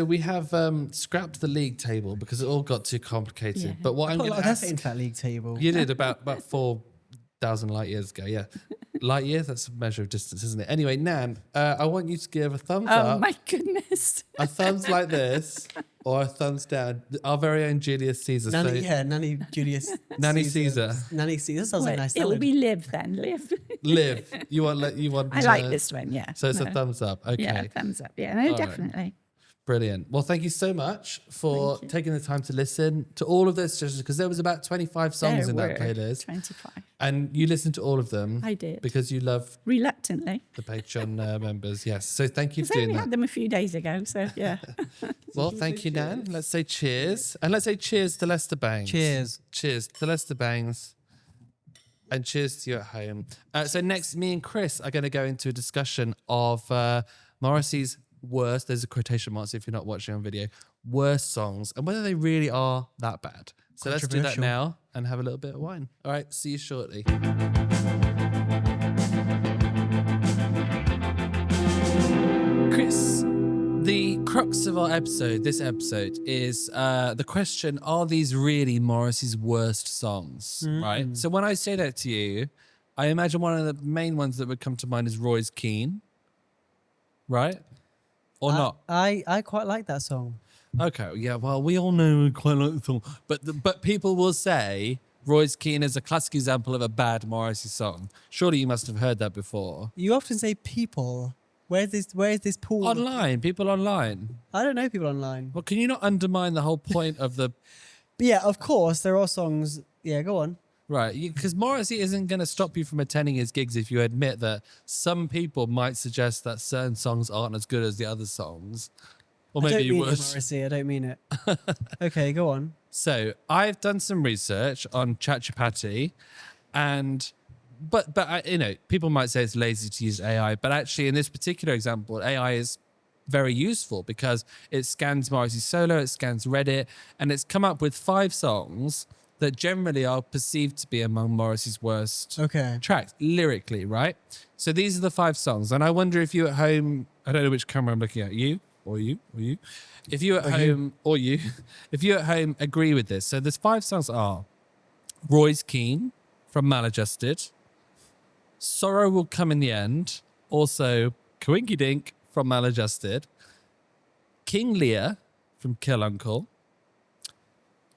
we have scrapped the league table because it all got too complicated. Yeah. But what I'm going to ask... into that league table. You did about 4,000 light years ago, yeah. Light years, that's a measure of distance, isn't it? Anyway, Nan, I want you to give a thumbs up. Oh, my goodness. A thumbs like this or a thumbs down. Our very own Julius Caesar. Nanny Julius Nanny Caesar. Nanny Caesar. That sounds like a nice It will salad. be live then, live. Live. You want I like this one, yeah. So it's a thumbs up. Okay. Yeah, thumbs up. Yeah, no, All definitely. Right. Brilliant. Well, thank you so much for taking the time to listen to all of those suggestions, because there was about 25 songs in that playlist. 25. And you listened to all of them. I did. Because you love reluctantly the Patreon members. Yes. So thank you for I doing only that. had them a few days ago, so yeah. Well, thank you, Nan. Let's say cheers. And let's say cheers to Lester Bangs. Cheers. Cheers to Lester Bangs. And cheers to you at home. So next, me and Chris are going to go into a discussion of Morrissey's worst, there's a quotation marks if you're not watching on video, worst songs and whether they really are that bad. So let's do that now and have a little bit of wine. All right, see you shortly. Chris, the crux of our episode, this episode, is the question, are these really Morrissey's worst songs, right? So when I say that to you, I imagine one of the main ones that would come to mind is Roy's Keane, right? Or not? I quite like that song. Okay, yeah, well, we all know we quite like the song. But people will say Roy's Keane is a classic example of a bad Morrissey song. Surely you must have heard that before. You often say people. Where's this pool? Online, people online. I don't know people online. Well, can you not undermine the whole point of the... But yeah, of course, there are songs. Yeah, go on. Right, because Morrissey isn't going to stop you from attending his gigs if you admit that some people might suggest that certain songs aren't as good as the other songs. Or maybe you would. Morrissey, I don't mean it. Okay, go on. So I've done some research on ChatGPT, and people might say it's lazy to use AI, but actually in this particular example, AI is very useful because it scans Morrissey solo, it scans Reddit, and it's come up with 5 songs that generally are perceived to be among Morrissey's worst tracks lyrically, right? So these are the 5 songs, and I wonder if you at home, I don't know which camera I'm looking at, you. If you at home, if you at home agree with this. So there's 5 songs are Roy's Keane from Maladjusted, Sorrow Will Come in the End, also Coinky Dink from Maladjusted, King Lear from Kill Uncle,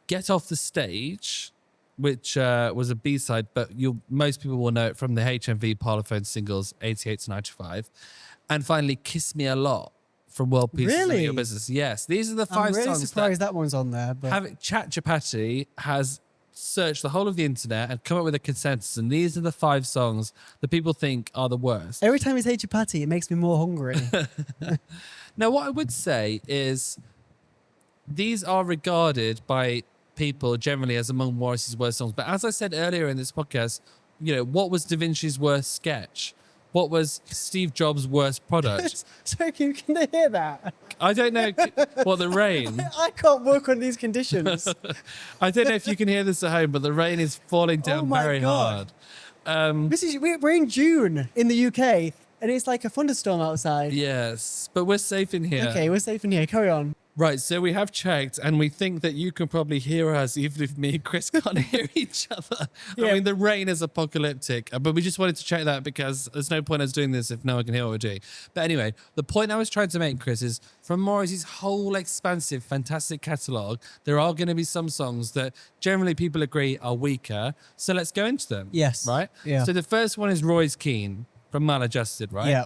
Get Off the Stage, which was a B-side, but most people will know it from the HMV Parlophone singles 88 to 95, and finally Kiss Me a Lot from World Peace Is Not Your Business. Yes, these are the 5 songs. I'm really surprised that one's on there. But ChatGPT has searched the whole of the internet and come up with a consensus, and these are the 5 songs that people think are the worst. Every time you say chapati, it makes me more hungry. Now, what I would say is these are regarded by people generally as among Morrissey's worst songs. But as I said earlier in this podcast, what was Da Vinci's worst sketch? What was Steve Jobs' worst product? Sorry, can they hear that? I don't know. The rain. I can't work on these conditions. I don't know if you can hear this at home, but the rain is falling down very hard. We're in June in the UK, and it's like a thunderstorm outside. Yes, but we're safe in here. Okay, we're safe in here. Carry on. Right, so we have checked, and we think that you can probably hear us, even if me and Chris can't hear each other. Yeah. I mean, the rain is apocalyptic, but we just wanted to check that because there's no point us doing this if no one can hear what we're doing. But anyway, the point I was trying to make, Chris, is from Morrissey's whole expansive, fantastic catalogue, there are going to be some songs that generally people agree are weaker. So let's go into them. Yes. Right? Yeah. So the first one is Roy's Keane from Maladjusted, right? Yeah.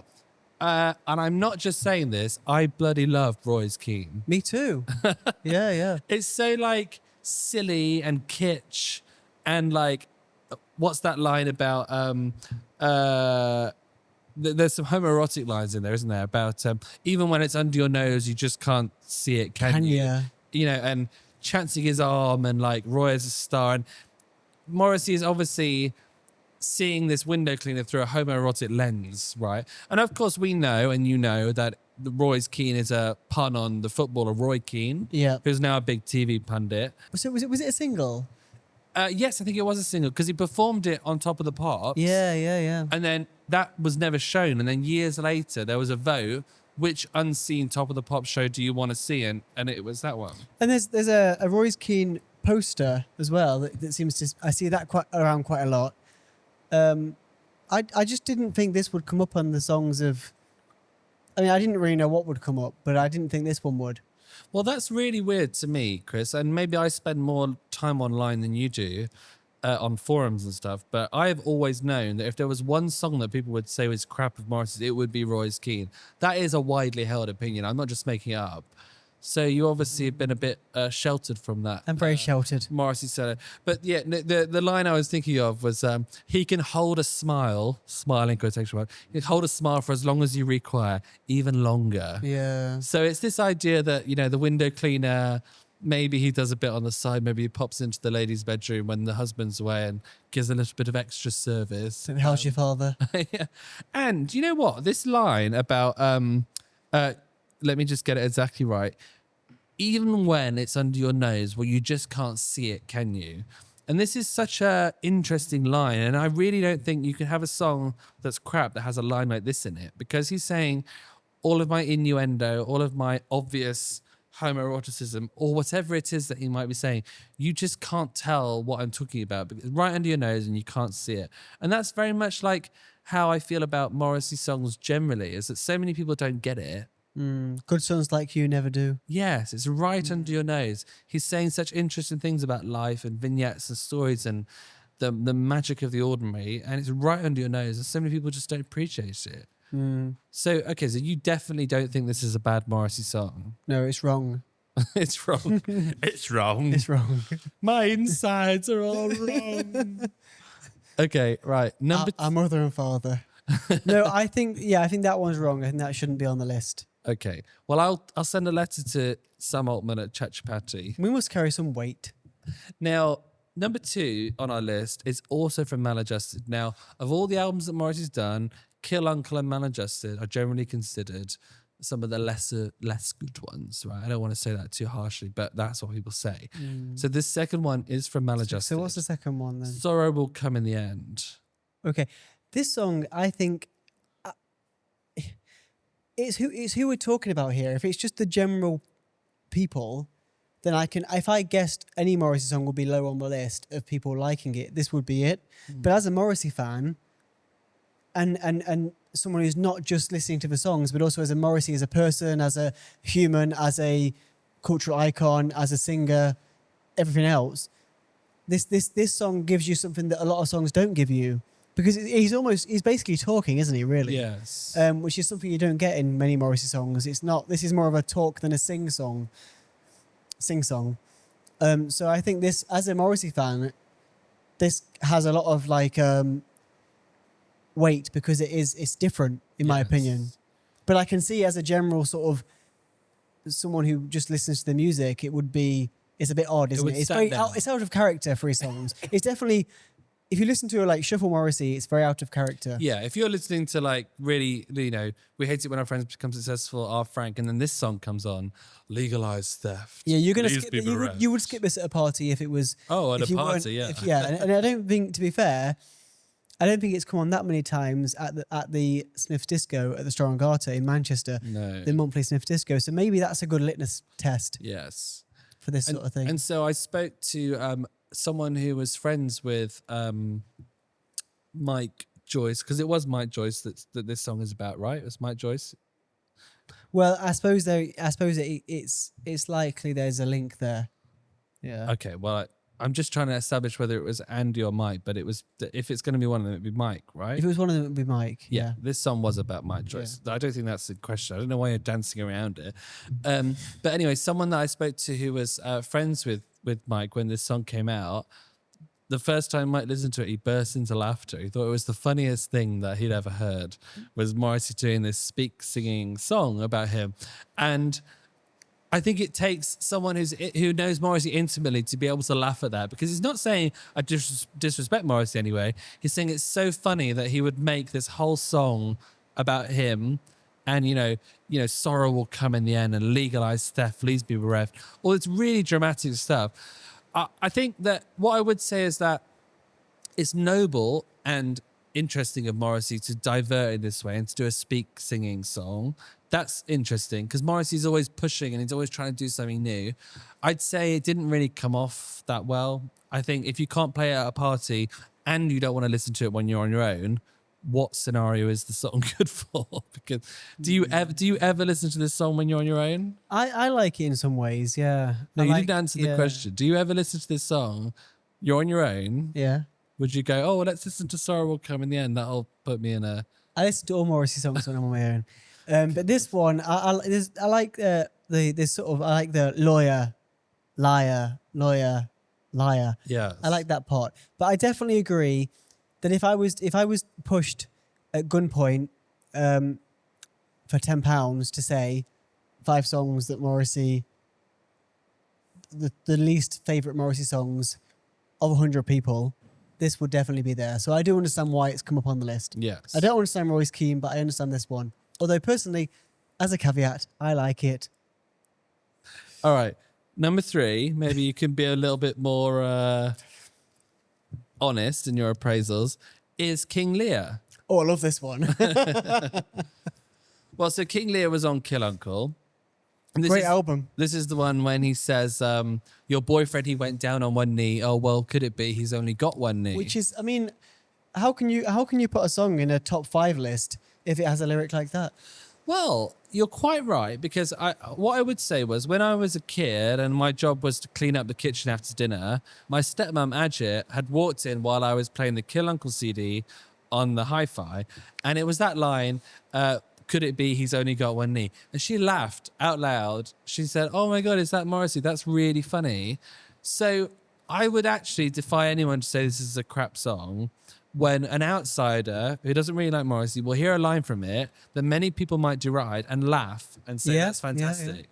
And I'm not just saying this, I bloody love Roy's Keane. Me too. Yeah. It's so silly and kitsch, and what's that line about there's some homoerotic lines in there, isn't there, about even when it's under your nose you just can't see it, can you? And chancing his arm, and Roy as a star, and Morrissey is obviously seeing this window cleaner through a homoerotic lens, right? And of course we know, and that Roy's Keane is a pun on the footballer Roy Keane, who's now a big TV pundit. So was it a single? Yes, I think it was a single because he performed it on Top of the Pops. Yeah. And then that was never shown. And then years later, there was a vote. Which unseen Top of the Pops show do you want to see? And it was that one. And there's a Roy's Keane poster as well that seems to, I see that around quite a lot. I just didn't think this would come up on the songs of... I mean, I didn't really know what would come up, but I didn't think this one would. Well, that's really weird to me, Chris, and maybe I spend more time online than you do on forums and stuff, but I have always known that if there was one song that people would say was crap of Morrissey's, it would be Roy's Keane. That is a widely held opinion. I'm not just making it up. So you obviously have been a bit sheltered from that. I'm very sheltered. Morrissey said it. But yeah, the line I was thinking of was, he can hold a smile in quotation marks, he can hold a smile for as long as you require, even longer. Yeah. So it's this idea that, the window cleaner, maybe he does a bit on the side, maybe he pops into the lady's bedroom when the husband's away and gives a little bit of extra service. How's your father? Yeah. And you know what? This line about, let me just get it exactly right. Even when it's under your nose, well, you just can't see it, can you? And this is such a interesting line. And I really don't think you can have a song that's crap that has a line like this in it, because he's saying all of my innuendo, all of my obvious homoeroticism, or whatever it is that he might be saying, you just can't tell what I'm talking about because right under your nose and you can't see it. And that's very much like how I feel about Morrissey songs generally, is that so many people don't get it. Good sons like you never do. Yes, it's right under your nose. He's saying such interesting things about life and vignettes and stories and the magic of the ordinary, and it's right under your nose, and so many people just don't appreciate it. So, okay, so you definitely don't think this is a bad Morrissey song? No, it's wrong. It's wrong. It's wrong. It's wrong. My insides are all wrong. Okay, right. Our mother and father. No, I think that one's wrong. I think that shouldn't be on the list. Okay. Well, I'll send a letter to Sam Altman at Chachapati. We must carry some weight. Now, number 2 on our list is also from Maladjusted. Now, of all the albums that Morrissey's done, Kill Uncle and Maladjusted are generally considered some of the less good ones, right? I don't want to say that too harshly, but that's what people say. So this second one is from Maladjusted. So what's the second one then? Sorrow Will Come in the End. Okay, this song, I think, it's who we're talking about here. If it's just the general people, then if I guessed any Morrissey song would be low on the list of people liking it, this would be it. But as a Morrissey fan, and someone who's not just listening to the songs, but also as a Morrissey, as a person, as a human, as a cultural icon, as a singer, everything else, this song gives you something that a lot of songs don't give you. Because he's basically talking, isn't he, really? Yes. Which is something you don't get in many Morrissey songs. This is more of a talk than a sing song. So I think this, as a Morrissey fan, this has a lot of weight because it's different in my opinion. But I can see as a general sort of someone who just listens to the music, it's a bit odd, isn't it? It's out of character for his songs. It's definitely, if you listen to Shuffle Morrissey, it's very out of character. Yeah, if you're listening to really, We Hate It When Our Friends Become Successful, Our Frank, and then this song comes on, Legalize Theft. Yeah, you're gonna skip. You would skip this at a party if it was. Oh, at a party, yeah. And I don't think, to be fair, I don't think it's come on that many times at the Smiths Disco at the Strongata in Manchester. No. The monthly Smiths Disco. So maybe that's a good litmus test. Yes. For this sort of thing. And so I spoke to someone who was friends with Mike Joyce, because it was Mike Joyce that this song is about, right? It was Mike Joyce. Well, I suppose it's likely there's a link there. Yeah. Okay. Well, I'm just trying to establish whether it was Andy or Mike, but if it's going to be one of them, it'd be Mike, right? If it was one of them, it'd be Mike. Yeah. This song was about Mike Joyce. Yeah. I don't think that's the question. I don't know why you're dancing around it. But anyway, someone that I spoke to who was friends with Mike when this song came out, the first time Mike listened to it, he burst into laughter. He thought it was the funniest thing that he'd ever heard, was Morrissey doing this singing song about him. And I think it takes someone who knows Morrissey intimately to be able to laugh at that, because he's not saying I disrespect Morrissey anyway. He's saying it's so funny that he would make this whole song about him, and sorrow will come in the end, and legalize theft, please be bereft. All this really dramatic stuff. I think that what I would say is that it's noble and interesting of Morrissey to divert in this way and to do a singing song. That's interesting because Morrissey's always pushing and he's always trying to do something new. I'd say it didn't really come off that well. I think if you can't play it at a party and you don't want to listen to it when you're on your own, what scenario is the song good for? Because do you ever listen to this song when you're on your own? I like it in some ways, yeah. No, you didn't answer the question. Do you ever listen to this song? You're on your own. Yeah. Would you go, oh, well, let's listen to Sorrow Will Come in the End? That'll put me in a... I listen to all Morrissey songs when I'm on my own. But this one, I like the liar. Yeah. I like that part. But I definitely agree that if I was pushed at gunpoint for £10 to say 5 songs that Morrissey, the least favourite Morrissey songs of 100 people, this would definitely be there. So I do understand why it's come up on the list. Yes. I don't understand Royce Keane, but I understand this one. Although personally, as a caveat, I like it. All right. Number 3, maybe you can be a little bit more honest in your appraisals, is King Lear. Oh, I love this one. Well, so King Lear was on Kill Uncle. And this Great is, album. This is the one when he says, your boyfriend, he went down on one knee. Oh, well, could it be he's only got one knee? Which is, I mean, how can you put a song in a top 5 list if it has a lyric like that? Well, you're quite right, because what I would say was when I was a kid and my job was to clean up the kitchen after dinner, my stepmom Ajit had walked in while I was playing the Kill Uncle CD on the hi-fi, and it was that line, could it be he's only got one knee? And she laughed out loud. She said, oh my God, is that Morrissey? That's really funny. So I would actually defy anyone to say this is a crap song, when an outsider who doesn't really like Morrissey will hear a line from it that many people might deride and laugh and say, that's fantastic.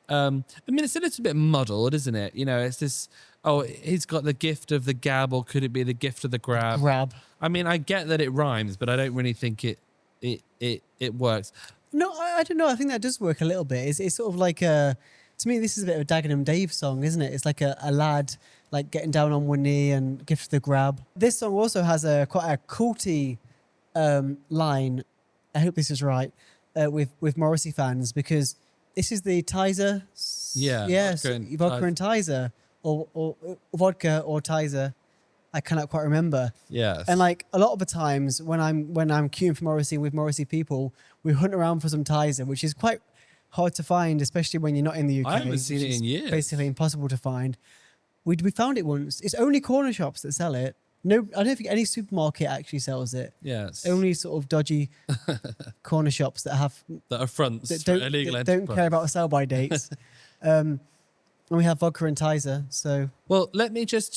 I mean, it's a little bit muddled, isn't it? You know, it's this, oh, he's got the gift of the gab, or could it be the gift of the grab? Grab. I mean, I get that it rhymes, but I don't really think it works. No, I don't know. I think that does work a little bit. It's sort of like to me, this is a bit of a Dagenham Dave song, isn't it? It's like a lad like getting down on one knee and gift the grab. This song also has quite a culty line. I hope this is right with Morrissey fans, because this is the Tizer. Yes, vodka and Tizer, or vodka or Tizer. I cannot quite remember. Yes. And like a lot of the times when I'm queuing for Morrissey with Morrissey people, we hunt around for some Tizer, which is quite hard to find, especially when you're not in the UK. I haven't seen it in years. Basically impossible to find. We found it once. It's only corner shops that sell it. No, I don't think any supermarket actually sells it. Yes. Only sort of dodgy corner shops that have that are fronts that for don't, illegal that don't enterprise. care about sell-by dates. And we have vodka and Tizer. So Well, let me just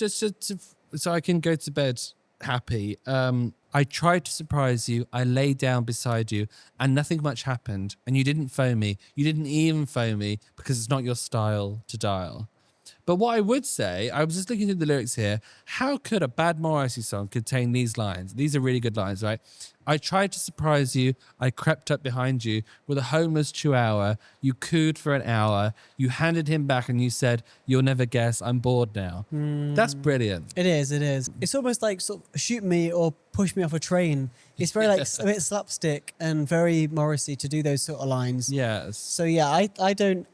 so I can go to bed happy. I tried to surprise you. I lay down beside you, and nothing much happened. And you didn't phone me. You didn't even phone me because it's not your style to dial. But what I would say, I was just looking through the lyrics here. How could a bad Morrissey song contain these lines? These are really good lines, right? I tried to surprise you. I crept up behind you with a homeless chihuahua. You cooed for an hour. You handed him back and you said, you'll never guess, I'm bored now. That's brilliant. it is. It's almost like sort of shoot me or push me off a train. It's very like a bit slapstick and very Morrissey to do those sort of lines. Yes. So yeah, I don't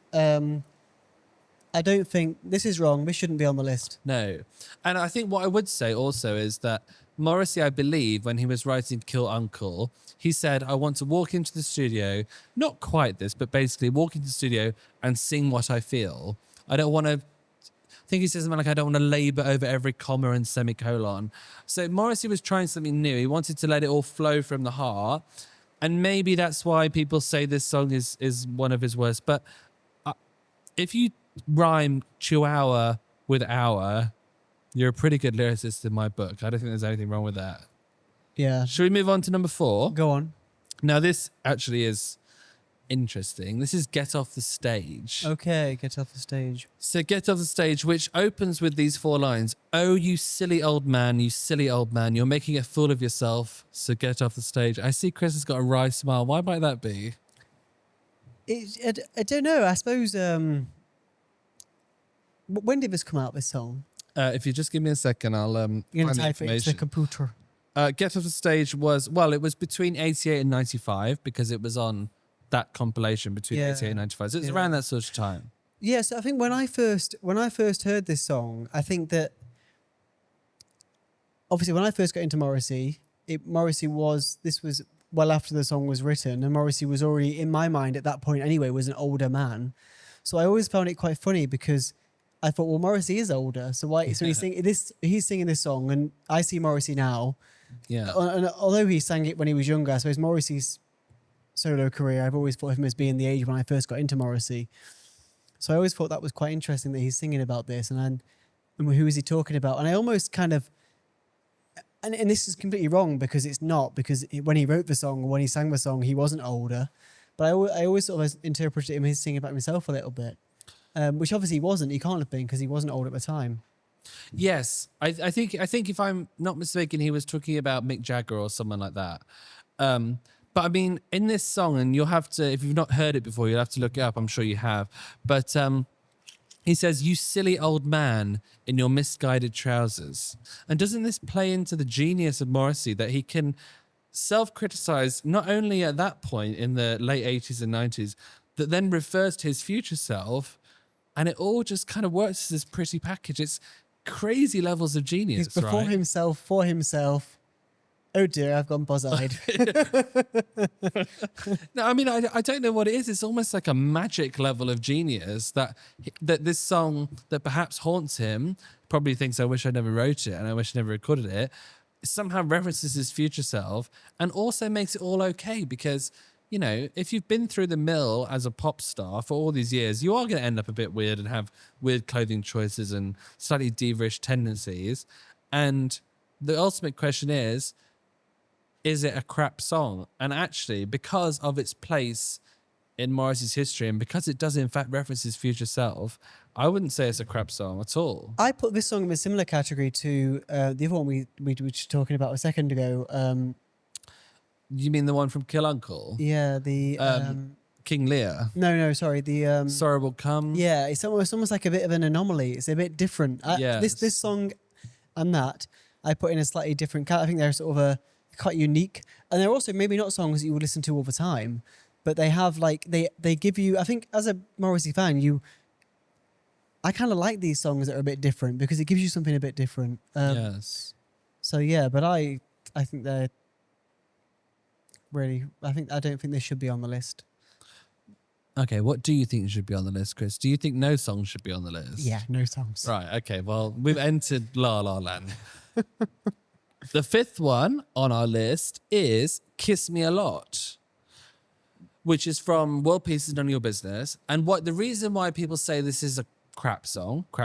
think this is wrong. This shouldn't be on the list. No. And I think what I would say also is that Morrissey, I believe, when he was writing Kill Uncle, he said, I want to walk into the studio, not quite this, but basically walk into the studio and sing what I feel. I don't want to, I think he says something like, I don't want to labor over every comma and semicolon. So Morrissey was trying something new. He wanted to let it all flow from the heart. And maybe that's why people say this song is one of his worst. But if you rhyme chihuahua with hour, you're a pretty good lyricist in my book. I don't think there's anything wrong with that. Yeah. Should we move on to number 4? Go on. Now, this actually is interesting. This is Get Off the Stage. Okay, get off the stage. So Get Off the Stage, which opens with these 4 lines. Oh, you silly old man, you're making a fool of yourself, so get off the stage. I see Chris has got a wry smile. Why might that be? I don't know. I suppose... when did this come out, this song? If you just give me a second, I'll You're find going the to type it into the information. computer. Get Off the Stage was, well, it was between 88 and 95 because it was on that compilation between 88 and 95. So it's around that sort of time. Yeah, so I think when I first heard this song, I think that obviously when I first got into Morrissey, this was well after the song was written, and Morrissey was already, in my mind at that point anyway, was an older man. So I always found it quite funny because I thought, well, Morrissey is older, so why? So he's singing this song, and I see Morrissey now. Yeah. And although he sang it when he was younger, I suppose Morrissey's solo career, I've always thought of him as being the age when I first got into Morrissey. So I always thought that was quite interesting that he's singing about this, and who is he talking about? And I almost kind of, and this is completely wrong because it's not, because when he wrote the song, or when he sang the song, he wasn't older. But I always sort of interpreted him as singing about himself a little bit, which obviously he wasn't. He can't have been because he wasn't old at the time. Yes, I think if I'm not mistaken, he was talking about Mick Jagger or someone like that. But I mean, in this song, and you'll have to, if you've not heard it before, you'll have to look it up. I'm sure you have. But he says, you silly old man in your misguided trousers. And doesn't this play into the genius of Morrissey that he can self-criticized not only at that point in the late 80s and 90s, that then refers to his future self, and it all just kind of works as this pretty package. It's crazy levels of genius. He's before right? himself, for himself. Oh dear, I've gone buzz-eyed. No, I mean, I don't know what it is. It's almost like a magic level of genius that this song that perhaps haunts him, probably thinks, I wish I never wrote it and I wish I never recorded it, somehow references his future self and also makes it all okay because, you know, if you've been through the mill as a pop star for all these years, you are going to end up a bit weird and have weird clothing choices and slightly diva-ish tendencies. And the ultimate question is it a crap song? And actually, because of its place in Morrissey's history and because it does in fact reference his future self, I wouldn't say it's a crap song at all. I put this song in a similar category to the other one we were just talking about a second ago. You mean the one from Kill Uncle? Yeah, the King Lear? no, sorry, the Sorrow Will Come? yeah, it's almost like a bit of an anomaly. It's a bit different. Yes. This song and that I put in a slightly different category. I think they're sort of quite unique, and they're also maybe not songs that you would listen to all the time, but they have like they give you. I think as a Morrissey fan, I kind of like these songs that are a bit different because it gives you something a bit different. Yes. So yeah, but I think they're really. I don't think they should be on the list. Okay, what do you think should be on the list, Chris? Do you think no songs should be on the list? Yeah, no songs. Right, okay, well, we've entered La La Land. The fifth one on our list is Kiss Me A Lot, which is from World Peace is None of Your Business. And the reason why people say this is a crap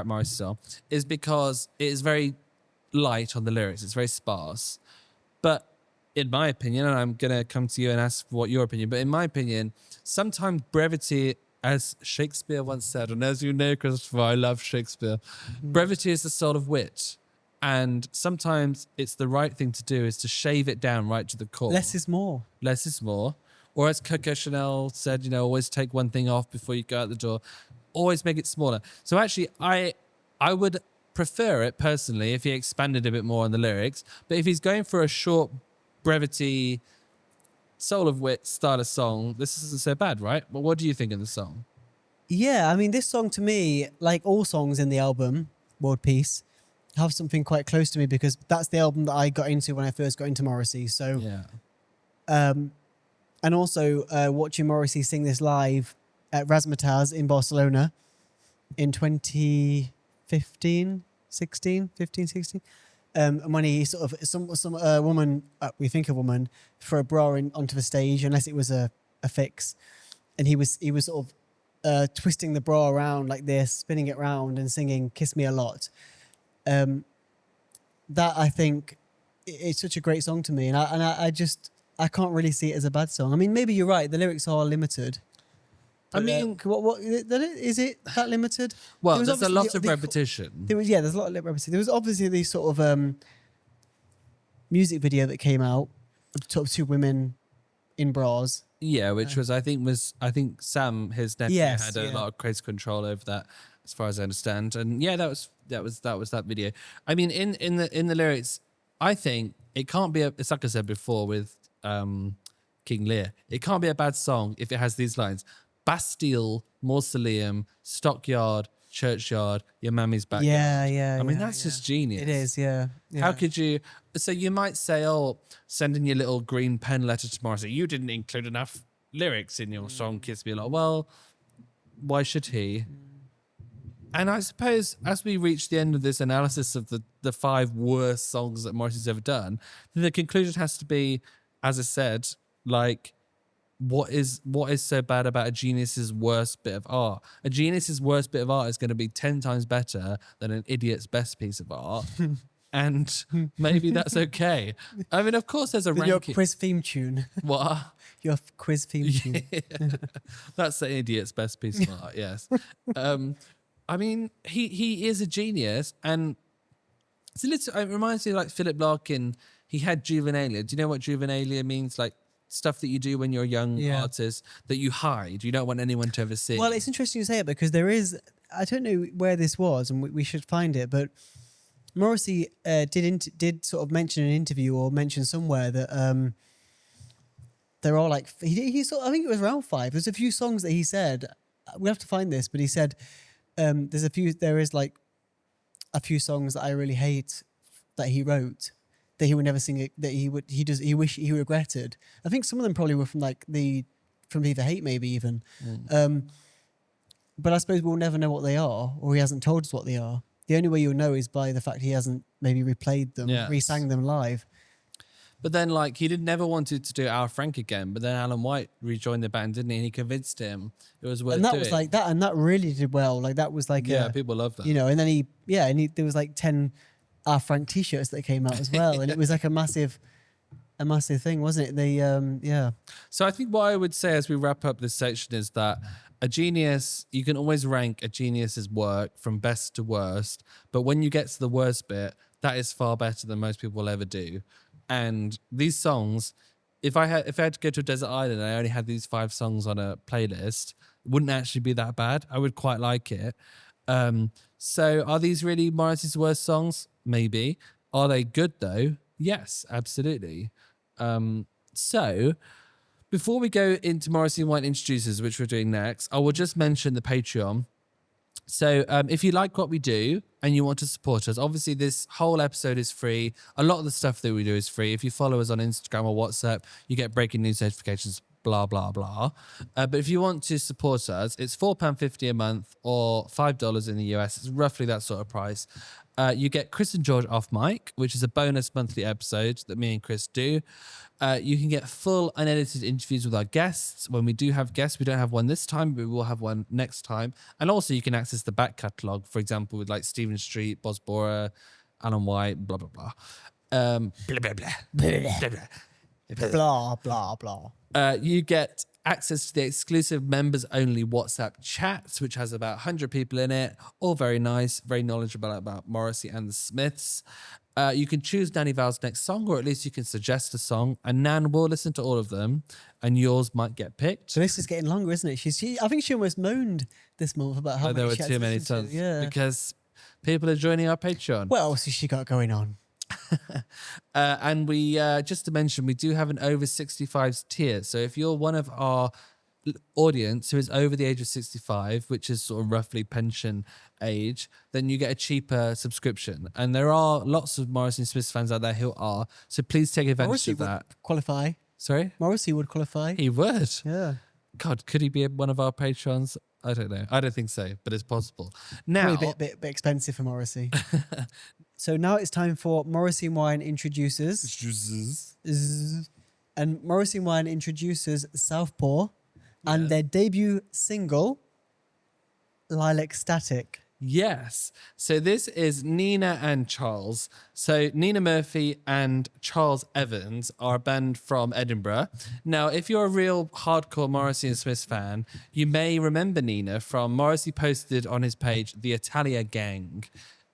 Morrissey song, is because it is very light on the lyrics. It's very sparse. But in my opinion, and I'm going to come to you and ask what your opinion, but in my opinion, sometimes brevity, as Shakespeare once said, and as you know, Christopher, I love Shakespeare, brevity is the soul of wit. And sometimes it's the right thing to do is to shave it down right to the core. Less is more. Less is more. Or as Coco Chanel said, you know, always take one thing off before you go out the door. Always make it smaller. So actually, I would prefer it personally if he expanded a bit more on the lyrics. But if he's going for a short brevity, soul of wit style of song, this isn't so bad, right? But what do you think of the song? Yeah, I mean, this song to me, like all songs in the album, World Peace, have something quite close to me because that's the album that I got into when I first got into Morrissey. So, Yeah. and also watching Morrissey sing this live at Razzmatazz in Barcelona in 2015, 16. And when he sort of, some woman, we think a woman, threw a bra onto the stage, unless it was a fix. And he was sort of twisting the bra around like this, spinning it around and singing Kiss Me A Lot. That I think it's such a great song to me. And I can't really see it as a bad song. I mean, maybe you're right. The lyrics are limited. I mean, what is it that limited? well, There was there's a obviously lot of repetition. there's a lot of repetition. There was obviously this sort of music video that came out of two women in bras. Yeah, which was I think Sam, his nephew, Yes, had a yeah. lot of creative control over that, as far as I understand. And yeah, that was that video. I mean, in the lyrics, I think it can't be it's like I said before with King Lear. It can't be a bad song if it has these lines: Bastille, Mausoleum, Stockyard, Churchyard, your mammy's back. Yeah. I mean, that's just genius. It is, yeah. How could you? So you might say, "Oh, send in your little green pen letter to Morrissey. You didn't include enough lyrics in your song, Kiss Me A Lot." Well, why should he? And I suppose as we reach the end of this analysis of the 5 worst songs that Morrissey's ever done, then the conclusion has to be, as I said, like, what is so bad about a genius's worst bit of art? A genius's worst bit of art is going to be 10 times better than an idiot's best piece of art. And maybe that's okay. I mean, of course there's a Your ranking. quiz theme tune. What? Your quiz theme tune. That's the idiot's best piece of art, yes. I mean, he is a genius, and it reminds me of like Philip Larkin. He had Juvenilia. Do you know what Juvenilia means? Like stuff that you do when you're a young artist that you hide. You don't want anyone to ever see. Well, it's interesting you say it because there is, I don't know where this was, and we should find it, but Morrissey did sort of mention in an interview or mention somewhere that they're all like he sort. I think it was around 5. There's a few songs that he said. We have to find this, but he said there is like a few songs that I really hate that he wrote that he would never sing it, that he wish he regretted. I think some of them probably were from Viva Hate maybe even. But I suppose we'll never know what they are, or he hasn't told us what they are. The only way you'll know is by the fact he hasn't maybe replayed them, re-sang them live. But then, like, he never wanted to do Al Frank again. But then Alan White rejoined the band, didn't he? And he convinced him it was worth and that doing. was like that, and that really did well. Like that was like people love that. You know, and then there was like 10 Al Frank t-shirts that came out as well, and it was like a massive thing, wasn't it? They So I think what I would say as we wrap up this section is that a genius, you can always rank a genius's work from best to worst, but when you get to the worst bit, that is far better than most people will ever do. And these songs, if I had to go to a desert island and I only had these 5 songs on a playlist, it wouldn't actually be that bad. I would quite like it. So are these really Morrissey's worst songs? Maybe. Are they good though? Yes, absolutely. So before we go into Morrissey and White Introducers, which we're doing next, I will just mention the Patreon. So if you like what we do and you want to support us, obviously this whole episode is free. A lot of the stuff that we do is free. If you follow us on Instagram or WhatsApp, you get breaking news notifications, blah, blah, blah. But if you want to support us, it's £4.50 a month or $5 in the US. It's roughly that sort of price. You get Chris and George Off Mic, which is a bonus monthly episode that me and Chris do. You can get full unedited interviews with our guests. When we do have guests, we don't have one this time, but we will have one next time. And also you can access the back catalogue, for example, with like Stephen Street, Boz Bora, Alan White, blah, blah, blah. Blah, blah, blah. blah blah blah. You get access to the exclusive members-only WhatsApp chats, which has about 100 people in it, all very nice, very knowledgeable about Morrissey and the Smiths. You can choose Nanny Val's next song, or at least you can suggest a song, and Nan will listen to all of them, and yours might get picked. So this is getting longer, isn't it? I think she almost moaned this month about how there were she had too to many listen to. songs. Yeah. Because people are joining our Patreon. What else has she got going on? And we, just to mention, we do have an over 65s tier. So if you're one of our audience who is over the age of 65, which is sort of roughly pension age, then you get a cheaper subscription. And there are lots of Morrissey and Smiths fans out there who are. So please take advantage Morrissey of that. would qualify. Sorry? Morrissey would qualify. He would. Yeah. God, could he be one of our patrons? I don't know. I don't think so, but it's possible. Now, Probably a bit expensive for Morrissey. So now it's time for Morrissey and Wine introduces. And Morrissey and Wine introduces Southpaw and their debut single, Lilac Static. Yes. So this is Nina and Charles. So Nina Murphy and Charles Evans are a band from Edinburgh. Now, if you're a real hardcore Morrissey and Smiths fan, you may remember Nina from Morrissey posted on his page, The Italia Gang.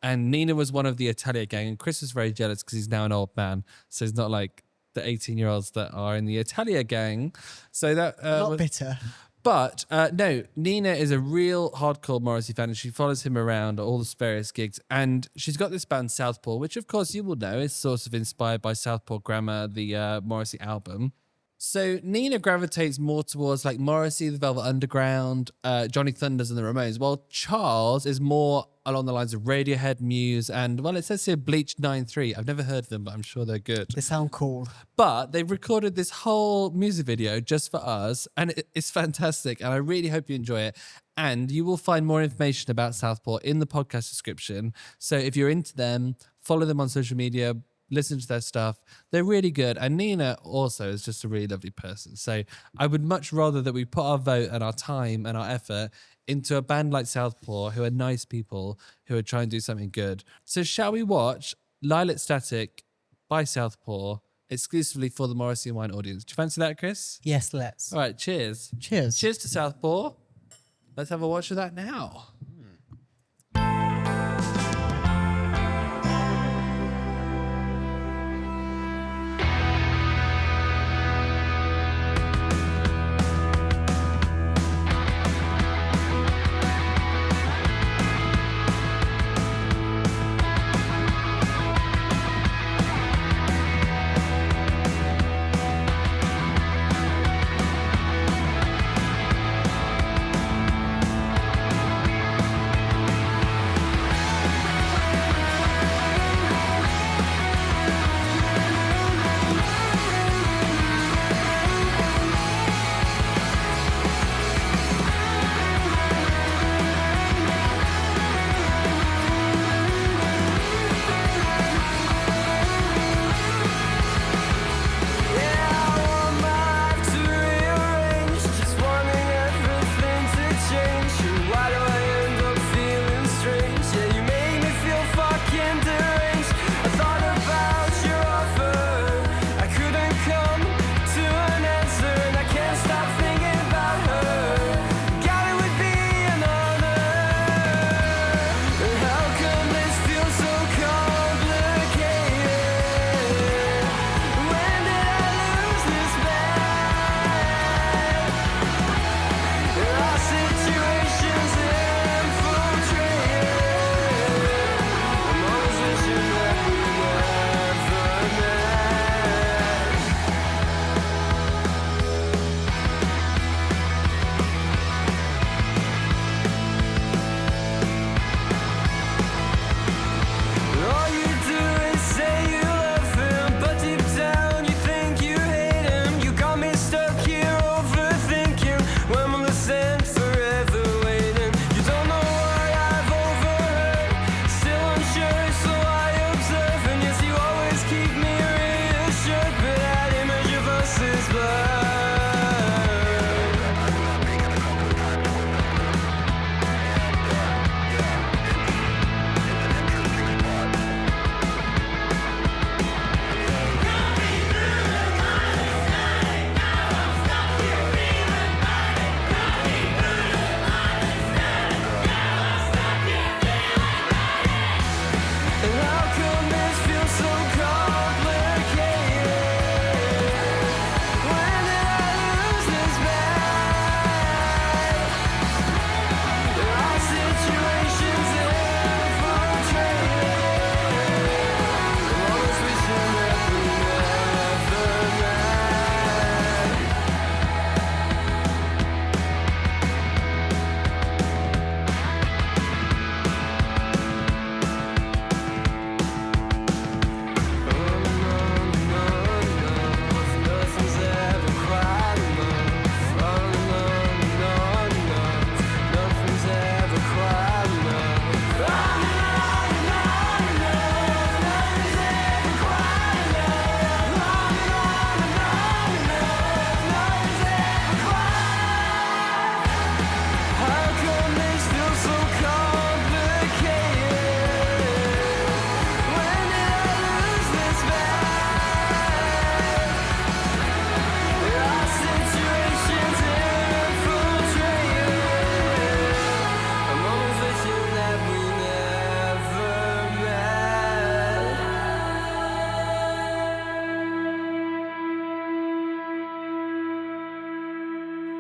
And Nina was one of the Italia Gang. And Chris was very jealous because he's now an old man. So he's not like the 18-year-olds that are in the Italia Gang. So that Not bitter. But no, Nina is a real hardcore Morrissey fan, and she follows him around at all the various gigs. And she's got this band Southpaw, which of course you will know is sort of inspired by Southpaw Grammar, the Morrissey album. So Nina gravitates more towards like Morrissey, the Velvet Underground, Johnny Thunders and the Ramones, while Charles is more along the lines of Radiohead, Muse, and, well, it says here Bleach 9-3. I've never heard of them, but I'm sure they're good. They sound cool. But they've recorded this whole music video just for us, and it's fantastic, and I really hope you enjoy it. And you will find more information about Southpaw in the podcast description. So if you're into them, follow them on social media, listen to their stuff. They're really good. And Nina also is just a really lovely person. So I would much rather that we put our vote and our time and our effort into a band like Southpaw, who are nice people, who are trying to do something good. So shall we watch Lilac Static by Southpaw exclusively for the Morrissey and Wine audience? Do you fancy that, Chris? Yes, let's. All right, cheers. Cheers. Cheers to Southpaw. Let's have a watch of that now.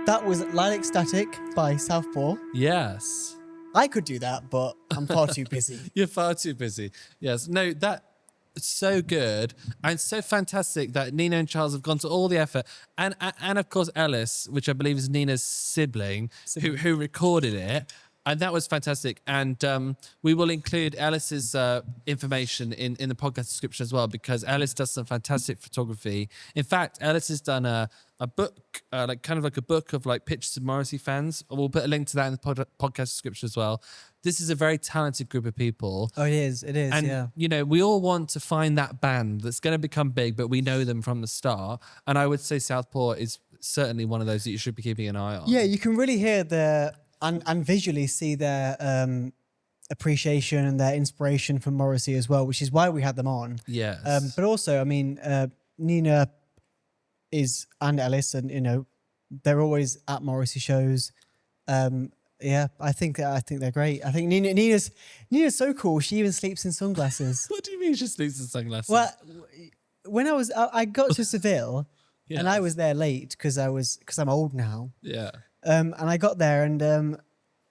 That was Lilac Static by Southpaw. Yes. I could do that, but I'm far too busy. You're far too busy. Yes. No, that's so good and so fantastic that Nina and Charles have gone to all the effort. And of course, Ellis, which I believe is Nina's sibling. Who recorded it. And that was fantastic. And we will include Ellis's information in the podcast description as well, because Ellis does some fantastic photography. In fact, Ellis has done a book, like kind of like a book of like pictures of Morrissey fans. We'll put a link to that in the podcast description as well. This is a very talented group of people. Oh, it is. It is, And, yeah. you know, we all want to find that band that's going to become big, but we know them from the start. And I would say Southpaw is certainly one of those that you should be keeping an eye on. Yeah, you can really hear their... And visually see their appreciation and their inspiration from Morrissey as well, which is why we had them on. Yes. But also, I mean, Nina and Ellis, and you know, they're always at Morrissey shows. Yeah, I think they're great. I think Nina's so cool. She even sleeps in sunglasses. What do you mean she sleeps in sunglasses? Well, when I got to Seville, and I was there late because I'm old now. Yeah. And I got there and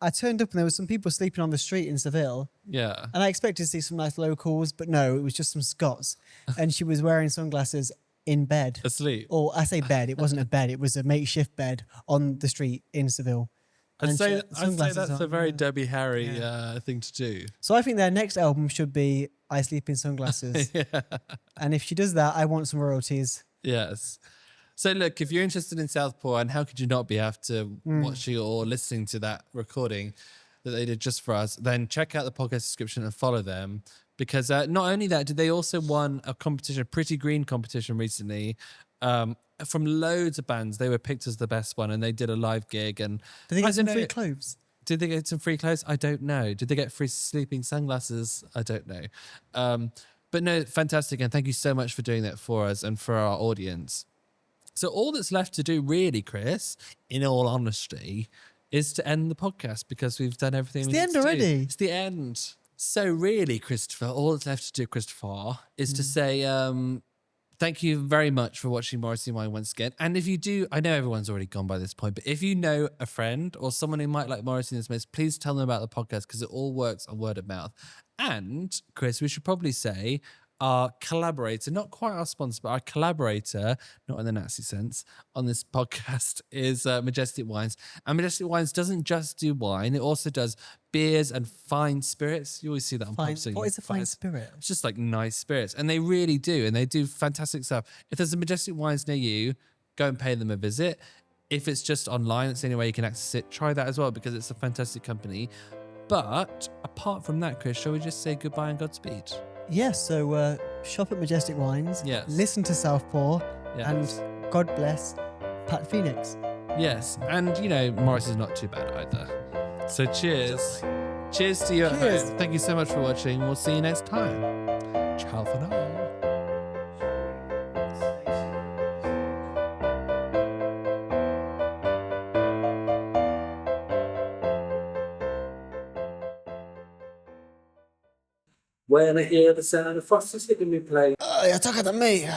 I turned up and there was some people sleeping on the street in Seville. Yeah. And I expected to see some nice locals, but no, it was just some Scots. And she was wearing sunglasses in bed. Asleep. Or I say bed, it wasn't a bed, it was a makeshift bed on the street in Seville. I'd say sunglasses that's on, a very yeah. Debbie Harry thing to do. So I think their next album should be I Sleep in Sunglasses. Yeah. And if she does that, I want some royalties. Yes. So look, if you're interested in Southpaw, and how could you not be after watching or listening to that recording that they did just for us, then check out the podcast description and follow them. Because not only that, did they also won a competition, a Pretty Green competition recently, from loads of bands. They were picked as the best one, and they did a live gig. And Did they I get some don't free know- clothes? Did they get some free clothes? I don't know. Did they get free sleeping sunglasses? I don't know. But no, fantastic. And thank you so much for doing that for us and for our audience. So all that's left to do really, Chris, in all honesty, is to end the podcast because we've done everything. It's we the need end to do. already. It's the end. So really, Christopher, all that's left to do, Christopher, is to say thank you very much for watching Morrissey and Wine once again. And if you do, I know everyone's already gone by this point, but if you know a friend or someone who might like Morrissey and Smiths, please tell them about the podcast because it all works on word of mouth. And Chris, we should probably say our collaborator, not quite our sponsor, but our collaborator, not in the Nazi sense, on this podcast is Majestic Wines. And Majestic Wines doesn't just do wine, it also does beers and fine spirits. You always see that on Fine. pubs. What is a fine spirit? It's just like nice spirits. And they really do. And they do fantastic stuff. If there's a Majestic Wines near you, go and pay them a visit. If it's just online, it's the only way you can access it. Try that as well because it's a fantastic company. But apart from that, Chris, shall we just say goodbye and Godspeed? Yes, so shop at Majestic Wines. Yes. Listen to Southpaw. Yes. And God bless Pat Phoenix. Yes. And, you know, Morris is not too bad either. So cheers. Cheers to you at Cheers. home. Thank you so much for watching. We'll see you next time. Ciao for now. When I hear the sound of Foster's hitting me play. Oh, you're talking to me.